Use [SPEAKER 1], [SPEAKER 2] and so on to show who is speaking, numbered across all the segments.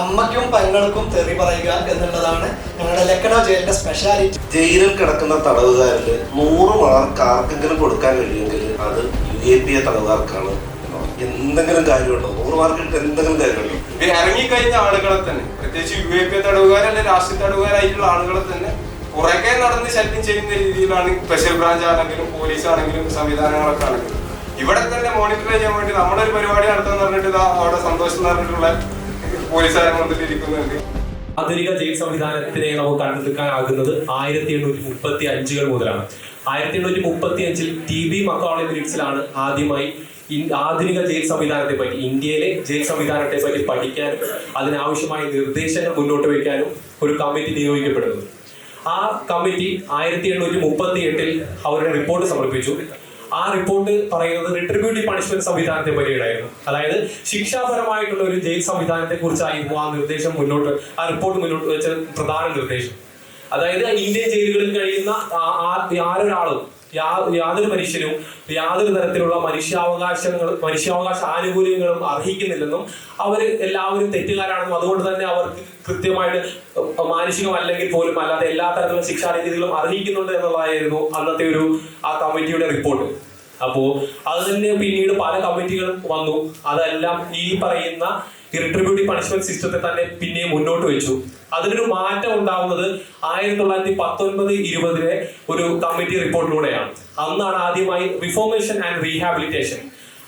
[SPEAKER 1] അമ്മയ്ക്കും പെങ്ങൾക്കും തെറി പറയുക എന്നുള്ളതാണ് ഞങ്ങളുടെ ലക്നൗ ജയിലിന്റെ സ്പെഷ്യാലിറ്റി.
[SPEAKER 2] ജയിലിൽ കിടക്കുന്ന തടവുകാരിൽ 100 മാർക്ക് ആർക്കെങ്കിലും കൊടുക്കാൻ കഴിയുമെങ്കിൽ അത് UAP തടവുകാർക്കാണ്. എന്തെങ്കിലും കാര്യമുണ്ടോ? 100 മാർക്ക് ഇട്ട് എന്തെങ്കിലും കാര്യമുണ്ടോ?
[SPEAKER 3] ഇറങ്ങിക്കഴിഞ്ഞ ആളുകളെ തന്നെ, പ്രത്യേകിച്ച് UAP തടവുകാരല്ല, രാഷ്ട്രീയ തടവുകാരായിട്ടുള്ള ആളുകളെ തന്നെ കുറേയൊക്കെ നടന്ന് ശല്യം ചെയ്യുന്ന രീതിയിലാണ് സ്പെഷ്യൽ ബ്രാഞ്ച് ആണെങ്കിലും പോലീസ് ആണെങ്കിലും സംവിധാനങ്ങളൊക്കെ ആണെങ്കിലും. ഇവിടെ തന്നെ മോണിറ്റർ ചെയ്യാൻ വേണ്ടി നമ്മളൊരു പരിപാടി നടത്താന്ന് പറഞ്ഞിട്ട് അവിടെ സന്തോഷം എന്ന് പറഞ്ഞിട്ടുള്ള പോലീസുകാരെ മുന്നിലിരിക്കുന്നുണ്ട്.
[SPEAKER 4] ആധുനിക ജയിൽ സംവിധാനത്തിനെ നമുക്ക് കണ്ടെടുക്കാനാകുന്നത് 1835 മുതലാണ്. 1835 TB മക്കാളെ മിനിറ്റ്സിലാണ് ആദ്യമായി ആധുനിക ജയിൽ സംവിധാനത്തെ പറ്റി, ഇന്ത്യയിലെ ജയിൽ സംവിധാനത്തെ പറ്റി പഠിക്കാനും അതിനാവശ്യമായ നിർദ്ദേശങ്ങൾ മുന്നോട്ട് വയ്ക്കാനും ഒരു കമ്മിറ്റി നിയോഗിക്കപ്പെടുന്നത്. ആ കമ്മിറ്റി 1838 അവരുടെ റിപ്പോർട്ട് സമർപ്പിച്ചു. ആ റിപ്പോർട്ട് പറയുന്നത് റിട്രിബ്യൂട്ടീവ് പണിഷ്മെന്റ് സംവിധാനത്തെ പറ്റിയായിരുന്നു. അതായത് ശിക്ഷാപരമായിട്ടുള്ള ഒരു ജയിൽ സംവിധാനത്തെ കുറിച്ചായിരുന്നു ആ റിപ്പോർട്ട് മുന്നോട്ട് വെച്ച പ്രധാന നിർദ്ദേശം. അതായത് ഇന്ത്യൻ ജയിലുകളിൽ കഴിയുന്ന യാതൊരു മനുഷ്യനും യാതൊരു തരത്തിലുള്ള മനുഷ്യാവകാശ ആനുകൂല്യങ്ങളും അർഹിക്കുന്നില്ലെന്നും അവര് എല്ലാവരും തെറ്റുകാരാണെന്നും അതുകൊണ്ട് തന്നെ അവർക്ക് കൃത്യമായിട്ട് മാനുഷികമല്ലെങ്കിൽ പോലും അല്ലാതെ എല്ലാ തരത്തിലുള്ള ശിക്ഷാരീതികളും അർഹിക്കുന്നുണ്ട് എന്നുള്ളതായിരുന്നു അന്നത്തെ ആ കമ്മിറ്റിയുടെ റിപ്പോർട്ട്. അപ്പോ അത് തന്നെ പിന്നീട് പല കമ്മിറ്റികളും വന്നു. അതെല്ലാം ഈ പറയുന്ന റിട്രിബ്യൂട്ടീവ് പണിഷ്മെന്റ് സിസ്റ്റത്തെ തന്നെ പിന്നെയും മുന്നോട്ട് വെച്ചു. അതിനൊരു മാറ്റം ഉണ്ടാവുന്നത് 1919-20 ഒരു കമ്മിറ്റി റിപ്പോർട്ടിലൂടെയാണ്. അന്നാണ് ആദ്യമായി റിഫോർമേഷൻ ആൻഡ് റീഹാബിലിറ്റേഷൻ,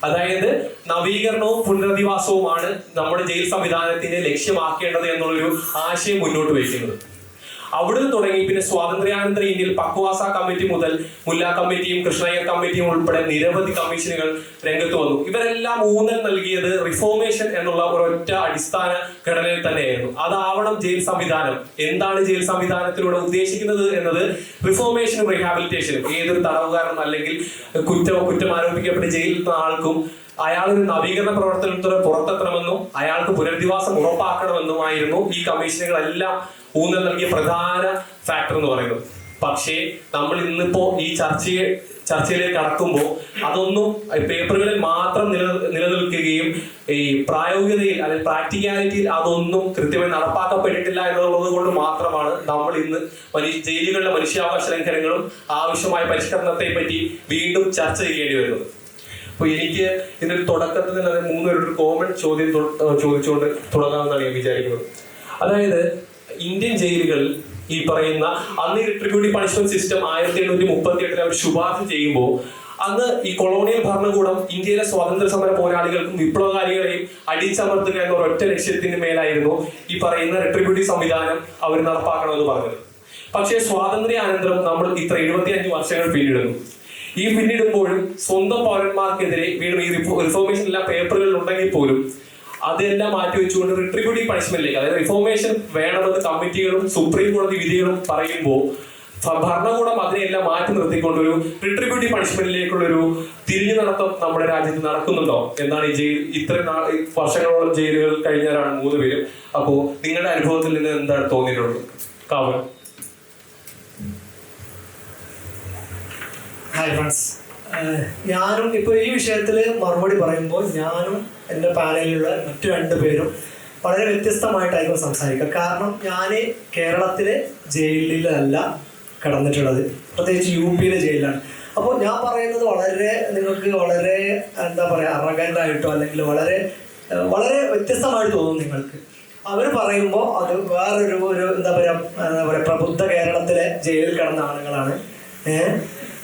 [SPEAKER 4] അതായത് നവീകരണവും പുനരധിവാസവുമാണ് നമ്മുടെ ജയിൽ സംവിധാനത്തിന്റെ ലക്ഷ്യമാക്കേണ്ടത് എന്നുള്ളൊരു ആശയം മുന്നോട്ട് വയ്ക്കുന്നത്. അവിടുന്ന് തുടങ്ങി പിന്നെ സ്വാതന്ത്ര്യാനന്തര ഇന്ത്യയിൽ പക്വാസ കമ്മിറ്റി മുതൽ മുല്ല കമ്മിറ്റിയും കൃഷ്ണയ്യർ കമ്മിറ്റിയും ഉൾപ്പെടെ നിരവധി കമ്മീഷനുകൾ രംഗത്ത് വന്നു. ഇവരെല്ലാം ഊന്നൽ നൽകിയത് റിഫോർമേഷൻ എന്നുള്ള ഒരൊറ്റ അടിസ്ഥാന ഘടനയിൽ തന്നെയായിരുന്നു. അതാവണം ജയിൽ സംവിധാനം. എന്താണ് ജയിൽ സംവിധാനത്തിലൂടെ ഉദ്ദേശിക്കുന്നത് എന്നത് റിഫോർമേഷനും റീഹാബിലിറ്റേഷനും. ഏതൊരു തടവുകാരനും അല്ലെങ്കിൽ കുറ്റം ആരോപിക്കപ്പെട്ട് ജയിലിൽ നിന്ന ആൾക്കും അയാളൊരു നവീകരണ പ്രവർത്തനത്തോടെ പുറത്തെത്തണമെന്നും അയാൾക്ക് പുനരധിവാസം ഉറപ്പാക്കണമെന്നുമായിരുന്നു ഈ കമ്മീഷനുകളെല്ലാം ഊന്നൽ നൽകിയ പ്രധാന ഫാക്ടർ എന്ന് പറയുന്നത്. പക്ഷേ നമ്മൾ ഇന്നിപ്പോ ഈ ചർച്ചയിലേക്ക് കടക്കുമ്പോൾ അതൊന്നും പേപ്പറുകളിൽ മാത്രം നിലനിൽക്കുകയും ഈ പ്രായോഗികതയിൽ അല്ലെങ്കിൽ പ്രാക്ടിക്കാലിറ്റിയിൽ അതൊന്നും കൃത്യമായി നടപ്പാക്കപ്പെട്ടിട്ടില്ല എന്നുള്ളത് കൊണ്ട് മാത്രമാണ് നമ്മൾ ഇന്ന് ജയിലുകളിലെ മനുഷ്യാവകാശ ലംഘനങ്ങളും ആവശ്യമായ പരിഷ്കരണത്തെ പറ്റി വീണ്ടും ചർച്ച ചെയ്യേണ്ടി വരുന്നത്. അപ്പൊ എനിക്ക് ഇതിന്റെ തുടക്കത്തിൽ തന്നെ 3 പേരുടെ കോമൺ ചോദ്യം ചോദിച്ചുകൊണ്ട് തുടങ്ങാമെന്നാണ് ഞാൻ വിചാരിക്കുന്നത്. അതായത് ഇന്ത്യൻ ജയിലുകളിൽ ഈ പറയുന്ന അന്ന് റിട്രിബ്യൂട്ടീവ് പണിഷ്മെന്റ് സിസ്റ്റം 1838 അവർ ശുപാർശ ചെയ്യുമ്പോൾ അന്ന് ഈ കൊളോണിയൽ ഭരണകൂടം ഇന്ത്യയിലെ സ്വാതന്ത്ര്യ സമര പോരാളികൾക്കും വിപ്ലവകാരികളെയും അടിച്ചമർത്തുക എന്ന ഒരൊറ്റ ലക്ഷ്യത്തിന് മേലായിരുന്നു ഈ പറയുന്ന റിട്രിബ്യൂട്ടീവ് സംവിധാനം അവർ നടപ്പാക്കണമെന്ന് പറഞ്ഞത്. പക്ഷേ സ്വാതന്ത്ര്യാനന്തരം നമ്മൾ ഇത്ര 75 വർഷങ്ങൾ പിന്നിടുന്നു. ഈ പിന്നിടുമ്പോഴും സ്വന്തം പൗരന്മാർക്കെതിരെ വീണ്ടും ഈ റിഫോർമേഷൻ എല്ലാ പേപ്പറുകളിൽ ഉണ്ടെങ്കിൽ പോലും അതെല്ലാം മാറ്റിവെച്ചുകൊണ്ട് റിട്രിബ്യൂട്ടീവ് പണിഷ്മെന്റിലേക്ക്, അതായത് റിഫോർമേഷൻ വേണമെന്ന് കമ്മിറ്റികളും സുപ്രീം കോടതി വിധികളും പറയുമ്പോൾ ഭരണകൂടം അതിനെല്ലാം മാറ്റി നിർത്തിക്കൊണ്ടൊരു റിട്രിബ്യൂട്ടീവ് പണിഷ്മെന്റിലേക്കുള്ളൊരു തിരിഞ്ഞു നടത്തം നമ്മുടെ രാജ്യത്ത് നടക്കുന്നുണ്ടോ എന്നാണ് ഈ ജയിൽ ഇത്രയും വർഷങ്ങളോളം ജയിലുകൾ കഴിഞ്ഞവരാണ് 3 പേരും. അപ്പോ നിങ്ങളുടെ അനുഭവത്തിൽ നിന്ന് എന്താണ് തോന്നിയിട്ടുള്ളത്? കാവൽ.
[SPEAKER 1] ഹായ് ഫ്രണ്ട്സ്, ഞാനും ഇപ്പോൾ ഈ വിഷയത്തിൽ മറുപടി പറയുമ്പോൾ ഞാനും എൻ്റെ പാനലിലുള്ള മറ്റു 2 പേരും വളരെ വ്യത്യസ്തമായിട്ടായിരിക്കും സംസാരിക്കുക. കാരണം ഞാൻ കേരളത്തിലെ ജയിലിലല്ല കിടന്നിട്ടുള്ളത്, പ്രത്യേകിച്ച് UP ജയിലിലാണ്. അപ്പോൾ ഞാൻ പറയുന്നത് നിങ്ങൾക്ക് വളരെ എന്താ പറയുക അറഗൻ്റായിട്ടോ അല്ലെങ്കിൽ വളരെ വളരെ വ്യത്യസ്തമായിട്ട് തോന്നും നിങ്ങൾക്ക്. അവർ പറയുമ്പോൾ അത് വേറൊരു എന്താ പറയുക പ്രബുദ്ധ കേരളത്തിലെ ജയിലിൽ കിടന്ന ആളുകളാണ്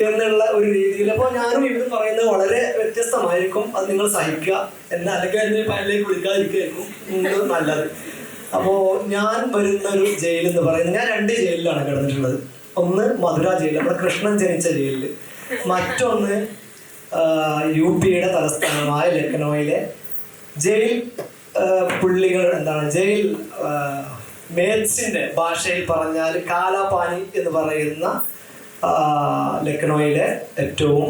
[SPEAKER 1] എന്നുള്ള ഒരു രീതിയിൽ. അപ്പോൾ ഞാനും ഇവരും പറയുന്നത് വളരെ വ്യത്യസ്തമായിരിക്കും. അത് നിങ്ങൾ സഹിക്കുക എന്നാൽ അല്ലെങ്കിൽ അതിന് പാനിലേക്ക് വിളിക്കാതിരിക്കുകയായിരിക്കും നല്ലത്. അപ്പോൾ ഞാൻ വരുന്ന ഒരു ജയിൽ എന്ന് പറയുന്നത്, ഞാൻ 2 ജയിലിലാണ് കിടന്നിട്ടുള്ളത്. ഒന്ന് മധുര ജയിൽ, നമ്മുടെ കൃഷ്ണൻ ജനിച്ച ജയിലിൽ. മറ്റൊന്ന് UP തലസ്ഥാനമായ ലക്നൌവിലെ ജയിൽ പുള്ളികൾ ജയിൽ മേത്സിന്റെ ഭാഷയിൽ പറഞ്ഞാൽ കാലാപാനി എന്ന് പറയുന്ന ലക്നൌവിലെ ഏറ്റവും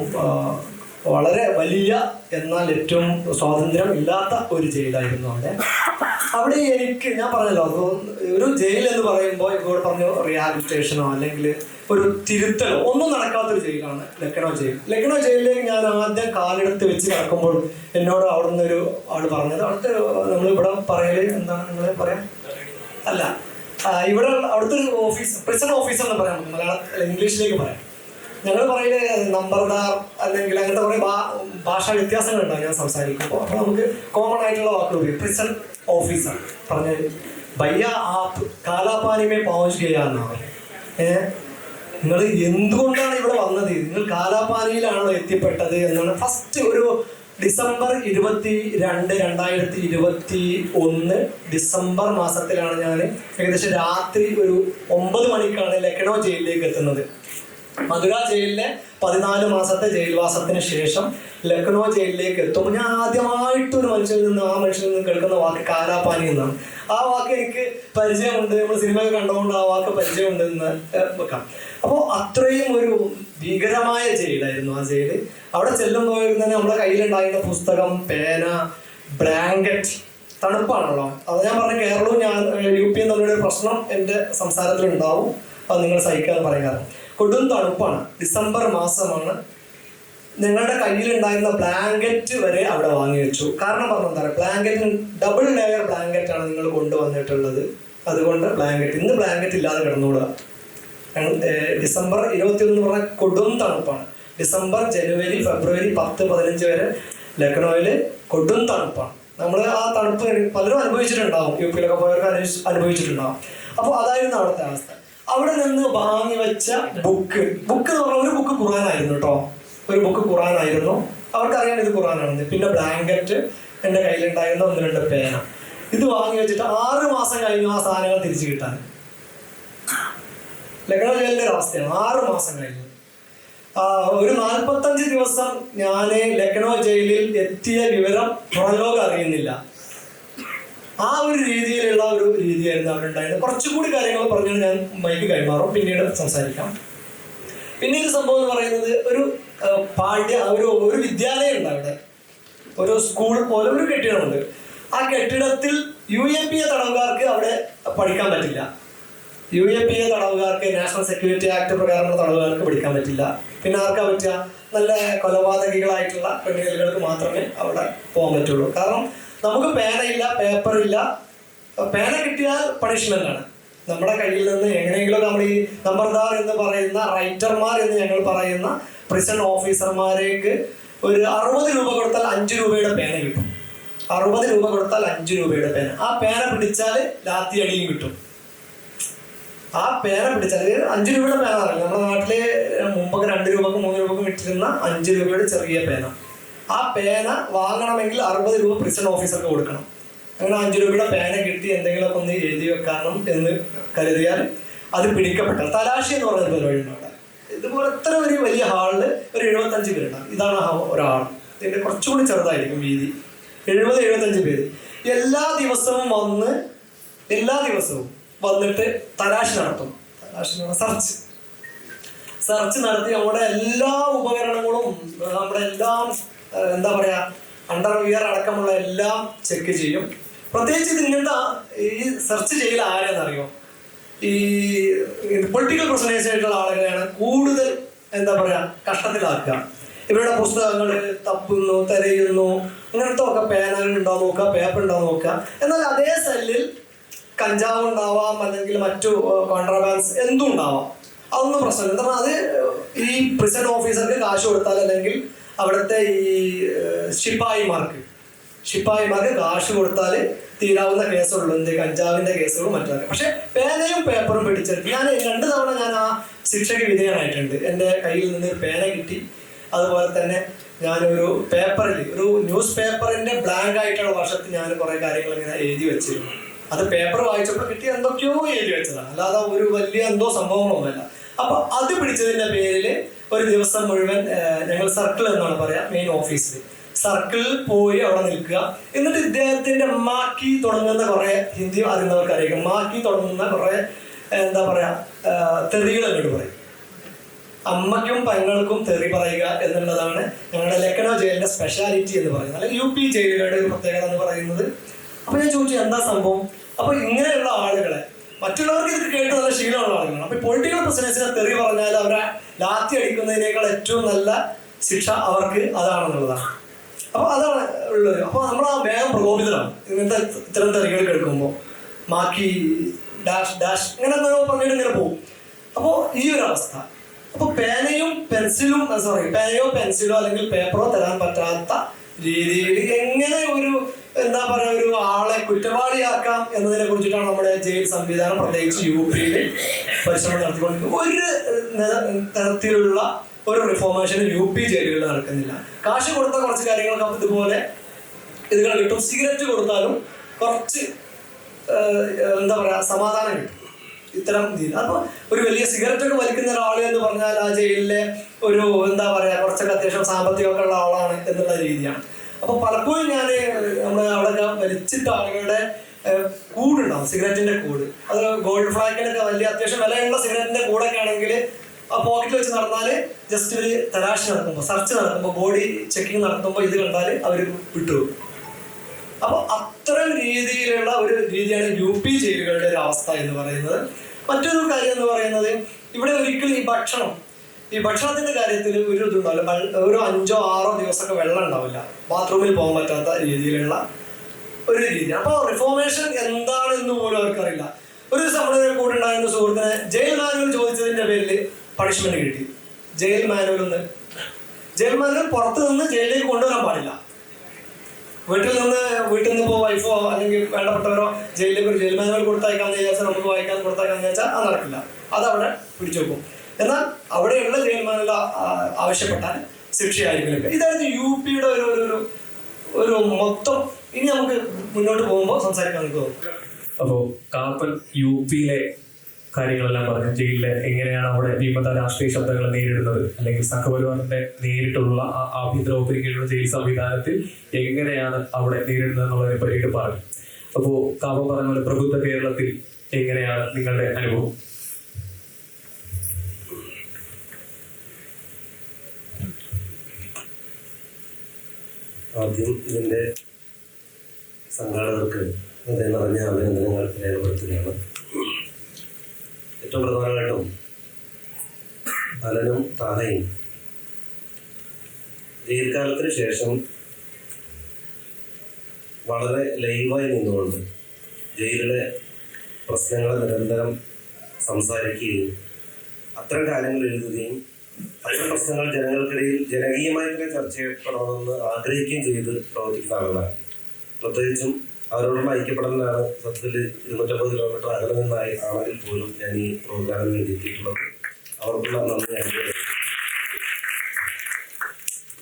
[SPEAKER 1] വളരെ വലിയ എന്നാൽ ഏറ്റവും സ്വാതന്ത്ര്യം ഇല്ലാത്ത ഒരു ജയിലായിരുന്നു അവിടെ എനിക്ക് ഞാൻ പറഞ്ഞല്ലോ, ഒരു ജയിൽ എന്ന് പറയുമ്പോൾ ഇപ്പോൾ പറഞ്ഞു റീഹാബിലിറ്റേഷനോ അല്ലെങ്കിൽ ഒരു തിരുത്തലോ ഒന്നും നടക്കാത്തൊരു ജയിലാണ് ലക്നൗ ജയിൽ. ലക്നൗ ജയിലിലേക്ക് ഞാൻ ആദ്യം കാലെടുത്ത് വെച്ച് കിടക്കുമ്പോൾ എന്നോട് അവിടുന്ന് ഒരു ആൾ പറഞ്ഞത്, അവിടുത്തെ നമ്മളിവിടെ പറയല് എന്താണ് നിങ്ങൾ പറയാം അല്ല ഇവിടെ അവിടുത്തെ ഒരു ഓഫീസ്, പ്രിസൺ ഓഫീസർ എന്ന് പറയാം, നമുക്ക് മലയാളം ഇംഗ്ലീഷിലേക്ക് പറയാം. ഞങ്ങൾ പറയല് നമ്പർദാർ അല്ലെങ്കിൽ അങ്ങനത്തെ കുറേ ഭാഷാ വ്യത്യാസങ്ങളുണ്ടാവും ഞാൻ സംസാരിക്കുമ്പോൾ. അപ്പോൾ നമുക്ക് കോമൺ ആയിട്ടുള്ള വാക്കുകൾ ഉപയോഗിക്കും. പ്രിസൺ ഓഫീസർ പറഞ്ഞത് ഭയ്യ ആപ്പ് കാലാപാനിമേ പहुंच गया എന്നാണ്. നിങ്ങൾ എന്തുകൊണ്ടാണ് ഇവിടെ വന്നത്, നിങ്ങൾ കാലാപാനിയിലാണല്ലോ എത്തിപ്പെട്ടത് എന്നാണ്. ഫസ്റ്റ് ഒരു ഡിസംബർ 22, 2021 ഡിസംബർ മാസത്തിലാണ് ഞാൻ ഏകദേശം രാത്രി ഒരു 9 മണിക്കാണ് ലക്നൗ ജയിലിലേക്ക് എത്തുന്നത്. മധുര ജയിലിലെ 14 മാസത്തെ ജയിൽവാസത്തിന് ശേഷം ലക്നൗ ജയിലിലേക്ക് എത്തുമ്പോൾ ഞാൻ ആദ്യമായിട്ട് ഒരു മനുഷ്യനിൽ നിന്ന് കേൾക്കുന്ന വാക്ക് കാലാപാനി എന്നാണ്. ആ വാക്ക് എനിക്ക് പരിചയമുണ്ട്, നമ്മൾ സിനിമയൊക്കെ കണ്ടുകൊണ്ട് ആ വാക്ക് പരിചയമുണ്ട് എന്ന് വെക്കാം. അപ്പോൾ അത്രയും ഒരു ഭീകരമായ ജയിലായിരുന്നു ആ ജയില്. അവിടെ ചെല്ലുമ്പോൾ തന്നെ നമ്മുടെ കയ്യിലുണ്ടായിരുന്ന പുസ്തകം, പേന, ബ്ലാങ്കറ്റ്, തണുപ്പാണല്ലോ. അത് ഞാൻ പറഞ്ഞ കേരളവും ഞാൻ UP തമ്മിലൊരു പ്രശ്നം എൻ്റെ സംസാരത്തിലുണ്ടാവും, അത് നിങ്ങൾ സഹിക്കാന്ന് പറയാറ്. കൊടും തണുപ്പാണ്, ഡിസംബർ മാസമാണ്. നിങ്ങളുടെ കയ്യിലുണ്ടായിരുന്ന ബ്ലാങ്കറ്റ് വരെ അവിടെ വാങ്ങി വെച്ചു. കാരണം പറഞ്ഞാൽ ബ്ലാങ്കറ്റിന് ഡബിൾ ലെയർ ബ്ലാങ്കറ്റാണ് നിങ്ങൾ കൊണ്ടുവന്നിട്ടുള്ളത്. അതുകൊണ്ട് ബ്ലാങ്കറ്റ് ഇന്ന് ബ്ലാങ്കറ്റ് ഇല്ലാതെ കിടന്നുകൂടുക. ഡിസംബർ 21 എന്ന് പറഞ്ഞാൽ കൊടും തണുപ്പാണ്. ഡിസംബർ, ജനുവരി, ഫെബ്രുവരി 10, 15 വരെ ലക്നൗവിൽ കൊടും തണുപ്പാണ്. നമ്മൾ ആ തണുപ്പ് പലരും അനുഭവിച്ചിട്ടുണ്ടാവും, UP-യിലൊക്കെ പോയവർക്ക് അനുഭവിച്ചിട്ടുണ്ടാവും. അപ്പോൾ അതായിരുന്നു അവിടുത്തെ അവസ്ഥ. അവിടെ നിന്ന് വാങ്ങി വെച്ച ബുക്ക് എന്ന് പറഞ്ഞാൽ ഒരു ബുക്ക് ഖുർആനായിരുന്നു കേട്ടോ, ഒരു ബുക്ക് ഖുർആനായിരുന്നു. അവർക്കറിയാം ഇത് ഖുർആനാണെന്ന്. പിന്നെ ബ്ലാങ്കറ്റ്, എൻ്റെ കയ്യിലുണ്ടായിരുന്ന 1-2 പേന, ഇത് വാങ്ങി വെച്ചിട്ട് 6 മാസം കഴിഞ്ഞു ആ സാധനങ്ങൾ തിരിച്ചു കിട്ടാൻ. ലക്നൗ ജയിലിൻ്റെ ഒരു അവസ്ഥയാണ്. 6 മാസം കഴിഞ്ഞു. ഒരു 45 ദിവസം ഞാൻ ലക്നൗ ജയിലിൽ എത്തിയ വിവരം പുറംലോകം അറിയുന്നില്ല. ആ ഒരു രീതിയിലുള്ള ഒരു രീതിയായിരുന്നു അവിടെ ഉണ്ടായിരുന്നത്. കുറച്ചുകൂടി കാര്യങ്ങൾ പറഞ്ഞാൽ ഞാൻ മൈക്ക് കൈമാറും, പിന്നീട് സംസാരിക്കാം. പിന്നീട് സംഭവം എന്ന് പറയുന്നത് ഒരു ഒരു വിദ്യാലയം ഉണ്ട് അവിടെ, ഒരു സ്കൂൾ പോലെ ഒരു കെട്ടിടമുണ്ട്. ആ കെട്ടിടത്തിൽ UAPA തടവുകാർക്ക് അവിടെ പഠിക്കാൻ പറ്റില്ല. UAPA തടവുകാർക്ക്, നാഷണൽ സെക്യൂരിറ്റി ആക്ട് പ്രകാരമുള്ള തടവുകാർക്ക് പഠിക്കാൻ പറ്റില്ല. പിന്നെ ആർക്കാ പറ്റുക? നല്ല കൊലപാതകികളായിട്ടുള്ള പെണ്ണുകൾക്ക് മാത്രമേ അവിടെ പോകാൻ പറ്റുള്ളൂ. കാരണം നമുക്ക് പേനയില്ല, പേപ്പറില്ല. പേന കിട്ടിയാൽ പണിഷ്മെന്റ് ആണ്. നമ്മുടെ കയ്യിൽ നിന്ന് എങ്ങനെയെങ്കിലും നമ്മൾ ഈ നമ്പർദാർ എന്ന് പറയുന്ന, റൈറ്റർമാർ എന്ന് ഞങ്ങൾ പറയുന്ന പ്രിസൺ ഓഫീസർമാരേക്ക് ഒരു 60 രൂപ കൊടുത്താൽ 5 രൂപയുടെ പേന കിട്ടും. 60 രൂപ കൊടുത്താൽ 5 രൂപയുടെ പേന. ആ പേന പിടിച്ചാൽ ലാത്തി അടിയും കിട്ടും. ആ പേന പിടിച്ചാൽ 5 രൂപയുടെ പേന അറിയില്ല. നമ്മുടെ നാട്ടില് മുമ്പൊക്കെ 2 രൂപക്കും 3 രൂപക്കും ഇട്ടിരുന്ന 5 രൂപയുടെ ചെറിയ പേന. ആ പേന വാങ്ങണമെങ്കിൽ 60 രൂപ പ്രിസൺ ഓഫീസർക്ക് കൊടുക്കണം. അങ്ങനെ 5 രൂപയുടെ പേന കിട്ടി എന്തെങ്കിലുമൊക്കെ ഒന്ന് എഴുതി വെക്കണം എന്ന് കരുതിയാൽ അത് പിടിക്കപ്പെട്ടാൽ തലാശി എന്ന് പറയുന്ന പരിപാടി ഉണ്ട് അവിടെ. ഇതുപോലെ എത്ര ഒരു വലിയ ഹാളിൽ ഒരു 75 പേരുണ്ടാകും. ഇതാണ് ഒരാൾ. ഇതിൻ്റെ കുറച്ചുകൂടി ചെറുതായിരിക്കും വീതി. 70-75 പേര് എല്ലാ ദിവസവും വന്നിട്ട് തലാശി നടത്തും. സെർച്ച് നടത്തി നമ്മുടെ എല്ലാ ഉപകരണങ്ങളും, നമ്മുടെ എല്ലാം എന്താ പറയാ, അണ്ടർവിയർ അടക്കമുള്ള എല്ലാം ചെക്ക് ചെയ്യും. പ്രത്യേകിച്ച് ഇങ്ങനത്തെ ഈ സെർച്ച് ചെയ്യൽ ആരെന്നറിയോ? ഈ പൊളിറ്റിക്കൽ പ്രസനേഴ്സ് ആയിട്ടുള്ള ആളുകളെയാണ് കൂടുതൽ എന്താ പറയാ കഷ്ടത്തിലാക്കുക. ഇവരുടെ പുസ്തകങ്ങൾ തപ്പുന്നു, തിരയുന്നു, ഇങ്ങനത്തെ ഒക്കെ പേനകൾ ഉണ്ടോ നോക്കുക, പേപ്പർ ഉണ്ടോ നോക്കുക. എന്നാൽ അതേ സെല്ലിൽ കഞ്ചാവ് ഉണ്ടാവാം, അല്ലെങ്കിൽ മറ്റു കോൺട്രാബാൻസ് എന്തും ഉണ്ടാവാം. അതൊന്നും പ്രശ്നമില്ല. എന്താ പറഞ്ഞാൽ അത് ഈ പ്രിസൺ ഓഫീസർക്ക് കാശ് കൊടുത്താൽ, അല്ലെങ്കിൽ അവിടുത്തെ ഈ ശിപ്പായിമാർക്ക് കാശ് കൊടുത്താൽ തീരാവുന്ന കേസുള്ളൂ. എന്ത് കഞ്ചാവിന്റെ കേസുകളും മറ്റൊക്കെ. പക്ഷെ പേനയും പേപ്പറും പിടിച്ചെടുത്ത് ഞാൻ 2 തവണ ഞാൻ ആ ശിക്ഷയ്ക്ക് വിധേയനായിട്ടുണ്ട്. എൻ്റെ കയ്യിൽ നിന്ന് പേന കിട്ടി. അതുപോലെ തന്നെ ഞാനൊരു പേപ്പറിൽ, ഒരു ന്യൂസ് പേപ്പറിന്റെ ബ്ലാങ്ക് ആയിട്ടുള്ള വർഷത്തിൽ ഞാൻ കുറെ കാര്യങ്ങൾ ഇങ്ങനെ എഴുതി വെച്ചിരുന്നു. അത് പേപ്പർ വായിച്ചപ്പോൾ കിട്ടി എന്തൊക്കെയോ എഴുതി വെച്ചതാണ്, അല്ലാതെ ഒരു വലിയ എന്തോ സംഭവങ്ങളൊന്നുമല്ല. അപ്പൊ അത് പിടിച്ചതിന്റെ പേരിൽ ഒരു ദിവസം മുഴുവൻ ഞങ്ങൾ സർക്കിൾ എന്നാണ് പറയാ, മെയിൻ ഓഫീസിൽ സർക്കിളിൽ പോയി അവിടെ നിൽക്കുക. എന്നിട്ട് ഇദ്ദേഹത്തിന്റെ മാക്കി തുടങ്ങുന്ന കുറെ, ഹിന്ദി അറിയുന്നവർക്കറിയാം, മാക്കി തുടങ്ങുന്ന കുറെ എന്താ പറയാ തെറികൾ എന്നോട് പറയും. അമ്മയ്ക്കും പെങ്ങൾക്കും തെറി പറയുക എന്നുള്ളതാണ് ഞങ്ങളുടെ ലക്നൗ ജയിലിന്റെ സ്പെഷ്യാലിറ്റി എന്ന് പറയുന്നത്, അല്ലെങ്കിൽ UP ജയിലുകളുടെ ഒരു പ്രത്യേകത എന്ന് പറയുന്നത്. അപ്പൊ ഞാൻ ചോദിച്ചു എന്താ സംഭവം. അപ്പൊ ഇങ്ങനെയുള്ള ആളുകളെ, മറ്റുള്ളവർക്ക് ഇത് കേട്ട് നല്ല ശീലമുള്ള ആളുകളാണ്. അപ്പൊ പൊളിറ്റിക്കൽ പ്രിസണേഴ്സിനെ തെറി പറഞ്ഞാൽ അവരെ ലാത്തി അടിക്കുന്നതിനേക്കാൾ ഏറ്റവും നല്ല ശിക്ഷ അവർക്ക് അതാണെന്നുള്ളതാണ്. അപ്പൊ അതാണ് ഉള്ളത്. അപ്പൊ നമ്മൾ ആ വേഗം പ്രകോപിതരാണ് ഇങ്ങനത്തെ ഇത്തരം തെറികൾ കേൾക്കുമ്പോൾ. മാക്കി ഡാഷ് ഡാഷ് ഇങ്ങനെ പറഞ്ഞിട്ട് ഇങ്ങനെ പോകും. അപ്പോൾ ഈ ഒരു അവസ്ഥ. അപ്പൊ പേനയോ പെൻസിലോ അല്ലെങ്കിൽ പേപ്പറോ തരാൻ പറ്റാത്ത രീതിയിൽ എങ്ങനെ ഒരു എന്താ പറയുക ഒരു ആളെ കുറ്റവാളിയാക്കാം എന്നതിനെ കുറിച്ചിട്ടാണ് നമ്മുടെ ജയിൽ സംവിധാനം പ്രത്യേകിച്ച് UP പരിശ്രമം നടത്തിക്കൊണ്ടിരിക്കുന്നത്. ഒരു തരത്തിലുള്ള ഒരു റിഫോർമേഷനും UP ജയിലുകളിൽ നടക്കുന്നില്ല. കാശ് കൊടുത്ത കുറച്ച് കാര്യങ്ങൾക്ക് ഇതുപോലെ ഇതുകൾ കിട്ടും. സിഗരറ്റ് കൊടുത്താലും കുറച്ച് എന്താ പറയാ സമാധാനം കിട്ടും ഇത്തരം രീതിയിൽ. അപ്പൊ ഒരു വലിയ സിഗരറ്റ് ഒക്കെ വലിക്കുന്ന ഒരാൾ എന്ന് പറഞ്ഞാൽ ആ ജയിലിലെ ഒരു എന്താ പറയാ കുറച്ചൊക്കെ അത്യാവശ്യം സാമ്പത്തികമൊക്കെ ഉള്ള ആളാണ് എന്നുള്ള രീതിയാണ്. അപ്പൊ പലപ്പോഴും ഞാൻ നമ്മൾ അവിടെ വലിച്ചിട്ട ആളുകളുടെ കൂടുണ്ടാവും, സിഗരറ്റിന്റെ കൂട്. അത് ഗോൾഡ് ഫ്ലാഗിനൊക്കെ വലിയ അത്യാവശ്യം വിലയുള്ള സിഗരറ്റിന്റെ കൂടൊക്കെ ആണെങ്കിൽ ആ പോക്കറ്റിൽ വെച്ച് നടന്നാല് ജസ്റ്റ് ഒരു തലാഷ് നടക്കുമ്പോൾ, സെർച്ച് നടക്കുമ്പോൾ, ബോഡി ചെക്കിങ് നടത്തുമ്പോൾ ഇത് കണ്ടാൽ അവർ വിട്ടുപോകും. അപ്പൊ അത്തരം രീതിയിലുള്ള ഒരു രീതിയാണ് UP ജയിലുകളുടെ ഒരു അവസ്ഥ എന്ന് പറയുന്നത്. മറ്റൊരു കാര്യം എന്ന് പറയുന്നത് ഇവിടെ ഒരിക്കലും ഈ ഭക്ഷണത്തിന്റെ കാര്യത്തിൽ ഒരു ഇതുണ്ടാവില്ല. ഒരു 5-6 ദിവസമൊക്കെ വെള്ളം ഉണ്ടാവില്ല, ബാത്റൂമിൽ പോകാൻ പറ്റാത്ത രീതിയിലുള്ള ഒരു രീതി. അപ്പോൾ റിഫോർമേഷൻ എന്താണെന്ന് പോലും അവർക്കറിയില്ല. ഒരു ദിവസം നമ്മുടെ കൂടെ ഉണ്ടായിരുന്ന സുഹൃത്തിനെ ജയിൽ മാനുവൽ ചോദിച്ചതിന്റെ പേരിൽ പണിഷ്മെന്റ് കിട്ടി. ജയിൽ മാനുവൽ പുറത്ത് നിന്ന് ജയിലിലേക്ക് കൊണ്ടുവരാൻ പാടില്ല. വീട്ടിൽ നിന്ന് ഇപ്പോൾ വൈഫോ അല്ലെങ്കിൽ വേണ്ടപ്പെട്ടവരോ ജയിലിലേക്ക് ഒരു ജയിൽ മാനുവൽ കൊടുത്തയക്കാന്ന് വിചാരിച്ചാൽ നമുക്ക് വായിക്കാൻ കൊടുത്തയക്കാന്ന് വിചാരിച്ചാൽ അത് നടക്കില്ല, അതവിടെ പിടിച്ചു വെക്കും. എന്നാൽ അവിടെയുള്ള ജയിൽ മാനുവൽ ആവശ്യപ്പെട്ടാൽ ശിക്ഷയായിരിക്കും. ഇതായിരുന്നു UPയുടെ ഒരു മൊത്തം. ഇനി നമുക്ക് മുന്നോട്ട് പോകുമ്പോൾ സംസാരിക്കാൻ നമുക്ക് തോന്നും.
[SPEAKER 4] അപ്പോൾ കാപ്പൻ UPയിലെ കാര്യങ്ങളെല്ലാം പറഞ്ഞു. ജയിലിലെ എങ്ങനെയാണ് അവിടെ വിമത രാഷ്ട്രീയ ശബ്ദങ്ങളെ നേരിടുന്നത്, അല്ലെങ്കിൽ സംഘപരിവാറിന്റെ നേരിട്ടുള്ള ആഭ്യന്തര വകുപ്പിനുള്ള ജയിൽ സംവിധാനത്തിൽ എങ്ങനെയാണ് അവിടെ നേരിടുന്നത് എന്നുള്ളതിനെ പറ്റിയിട്ട് പറഞ്ഞു. അപ്പോൾ കാപ്പൻ പറഞ്ഞ പോലെ പ്രബുദ്ധ കേരളത്തിൽ എങ്ങനെയാണ് നിങ്ങളുടെ അനുഭവം?
[SPEAKER 2] ആദ്യം ഇതിൻ്റെ സംഘാടകർക്ക് ഹൃദയം നിറഞ്ഞ അഭിനന്ദനങ്ങൾ രേഖപ്പെടുത്തുകയാണ്. ഏറ്റവും പ്രധാനമായിട്ടും അലനും താഹയും ദീർഘകാലത്തിന് ശേഷം വളരെ ലൈവായി നിന്നുകൊണ്ട് ജയിലിലെ പ്രശ്നങ്ങളെ നിരന്തരം സംസാരിക്കുകയും അത്തരം കാര്യങ്ങൾ എഴുതുകയും അത്തരം പ്രശ്നങ്ങൾ ജനങ്ങൾക്കിടയിൽ ജനകീയമായി തന്നെ ചർച്ച ചെയ്യപ്പെടണമെന്ന് ആഗ്രഹിക്കുകയും ചെയ്ത് പ്രവർത്തിക്കുന്ന ആളുകളാണ്. പ്രത്യേകിച്ചും അവരോടുള്ള ഐക്യപ്പെടലിനാണ് സത്യത്തിൽ 250 കിലോമീറ്റർ അകലെ നിന്നായി ആണെങ്കിൽ പോലും ഞാൻ ഈ പ്രോഗ്രാമിന് വേണ്ടി എത്തിയിട്ടുള്ളത്. അവർക്കുള്ള നന്ദി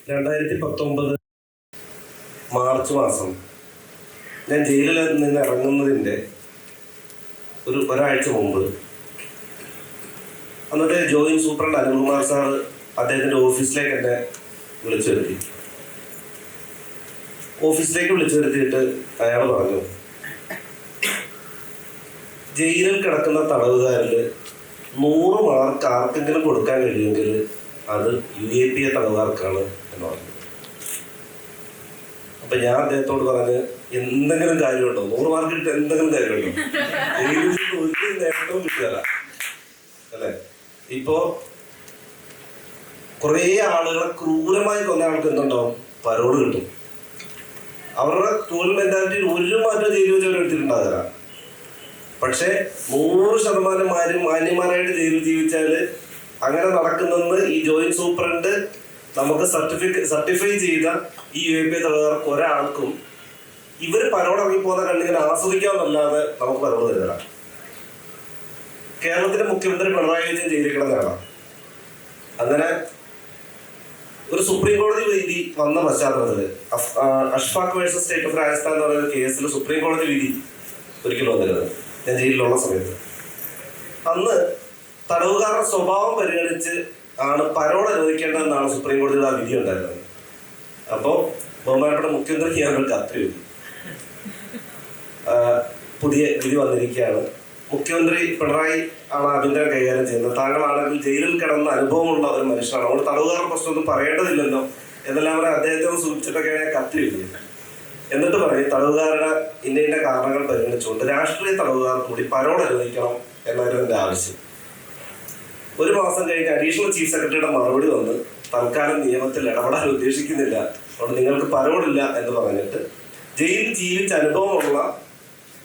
[SPEAKER 2] ഞാൻ 2019 മാർച്ച് മാസം ഞാൻ ജയിലിൽ നിന്ന് ഇറങ്ങുന്നതിൻ്റെ ഒരാഴ്ച മുമ്പ് അന്നത്തെ ജോയിന്റ് സൂപ്രണ്ട് അനിൽകുമാർ സാറ് അദ്ദേഹത്തിൻ്റെ ഓഫീസിലേക്ക് എന്നെ വിളിച്ചു വരുത്തി. ഓഫീസിലേക്ക് വിളിച്ചു വരുത്തിയിട്ട് അയാൾ പറഞ്ഞു, ജയിലിൽ കിടക്കുന്ന തടവുകാരിൽ 100 മാർക്ക് ആർക്കെങ്കിലും കൊടുക്കാൻ കഴിയുമെങ്കിൽ അത് UAP തടവുകാർക്കാണ് എന്ന് പറഞ്ഞു. അപ്പൊ ഞാൻ അദ്ദേഹത്തോട് പറഞ്ഞ് എന്തെങ്കിലും കാര്യമുണ്ടോ, 100 മാർക്ക് കിട്ടിയ എന്തെങ്കിലും കാര്യമുണ്ടോ? ജയിലിൽ ഒരു നേട്ടവും കിട്ടുകയല്ല അല്ലേ. ഇപ്പോ കുറേ ആളുകളെ ക്രൂരമായി കൊന്ന ആൾക്ക് എന്തുണ്ടാവും, പരോട് കിട്ടും. അവരുടെ ടൂൾ മെന്റാലിറ്റിയിൽ ഒരു മാറ്റം ജയിലിൽ വെച്ച് അവരെടുത്തിട്ടുണ്ടാകില്ല. പക്ഷെ 100% മാന്യന്മാരായിട്ട് ജയിലിൽ ജീവിച്ചാൽ അങ്ങനെ നടക്കുന്നെന്ന് ഈ ജോയിന്റ് സൂപ്രണ്ട് നമുക്ക് സർട്ടിഫൈ ചെയ്ത ഈ UAP തടവുകാർക്ക് ഒരാൾക്കും ഇവർ പരോട് ഇറങ്ങിപ്പോകുന്ന കണ്ടിങ്ങനെ ആസ്വദിക്കാമെന്നല്ലാതെ നമുക്ക് പരോട് തരില്ല. കേരളത്തിലെ മുഖ്യമന്ത്രി പിണറായി വിജയൻ ജയിലിൽ കിടന്നതാണ്. അങ്ങനെ ഒരു സുപ്രീം കോടതി വിധി വന്ന പശ്ചാത്തലത്തിൽ Ashfaq versus state of Rajasthan എന്ന് പറയുന്ന കേസിൽ സുപ്രീം കോടതി വിധി ഒരിക്കലും വന്നിരുന്നത് ഞാൻ ജയിലിലുള്ള സമയത്ത്. അന്ന് തടവുകാരുടെ സ്വഭാവം പരിഗണിച്ച് ആണ് പരോൾ അനുവദിക്കേണ്ടതെന്നാണ് സുപ്രീം കോടതിയുടെ ആ വിധി ഉണ്ടായിരുന്നത്. അപ്പോൾ ബഹുമാനപ്പെട്ട മുഖ്യമന്ത്രിക്ക് ഞാൻ ഒരു കത്ത് എഴുതി, പുതിയ വിധി വന്നിരിക്കുകയാണ്, മുഖ്യമന്ത്രി പിണറായി ആണ് ആഭ്യന്തരം കൈകാര്യം ചെയ്യുന്നത്. താങ്കളാണെങ്കിൽ ജയിലിൽ കിടന്ന അനുഭവമുള്ള ഒരു മനുഷ്യനാണ്. അവിടെ തടവുകാരുടെ പ്രശ്നമൊന്നും പറയേണ്ടതില്ലല്ലോ എന്നെല്ലാം പറയാൻ അദ്ദേഹത്തെ ഒന്ന് സൂചിപ്പിച്ചിട്ടൊക്കെ ഞാൻ കത്തിയില്ലേ. എന്നിട്ട് പറയും തടവുകാരുടെ ഇന്ന കാരണങ്ങൾ പരിഗണിച്ചുകൊണ്ട് രാഷ്ട്രീയ തടവുകാർ കൂടി പരോൾ അനുവദിക്കണം എന്നായിരുന്നു എൻ്റെ ആവശ്യം. ഒരു മാസം കഴിഞ്ഞ് അഡീഷണൽ ചീഫ് സെക്രട്ടറിയുടെ മറുപടി വന്ന് തൽക്കാലം നിയമത്തിൽ ഇടപെടാൻ ഉദ്ദേശിക്കുന്നില്ല, അതുകൊണ്ട് നിങ്ങൾക്ക് പരോളില്ല എന്ന് പറഞ്ഞിട്ട് ജയിലിൽ ജീവിച്ച അനുഭവമുള്ള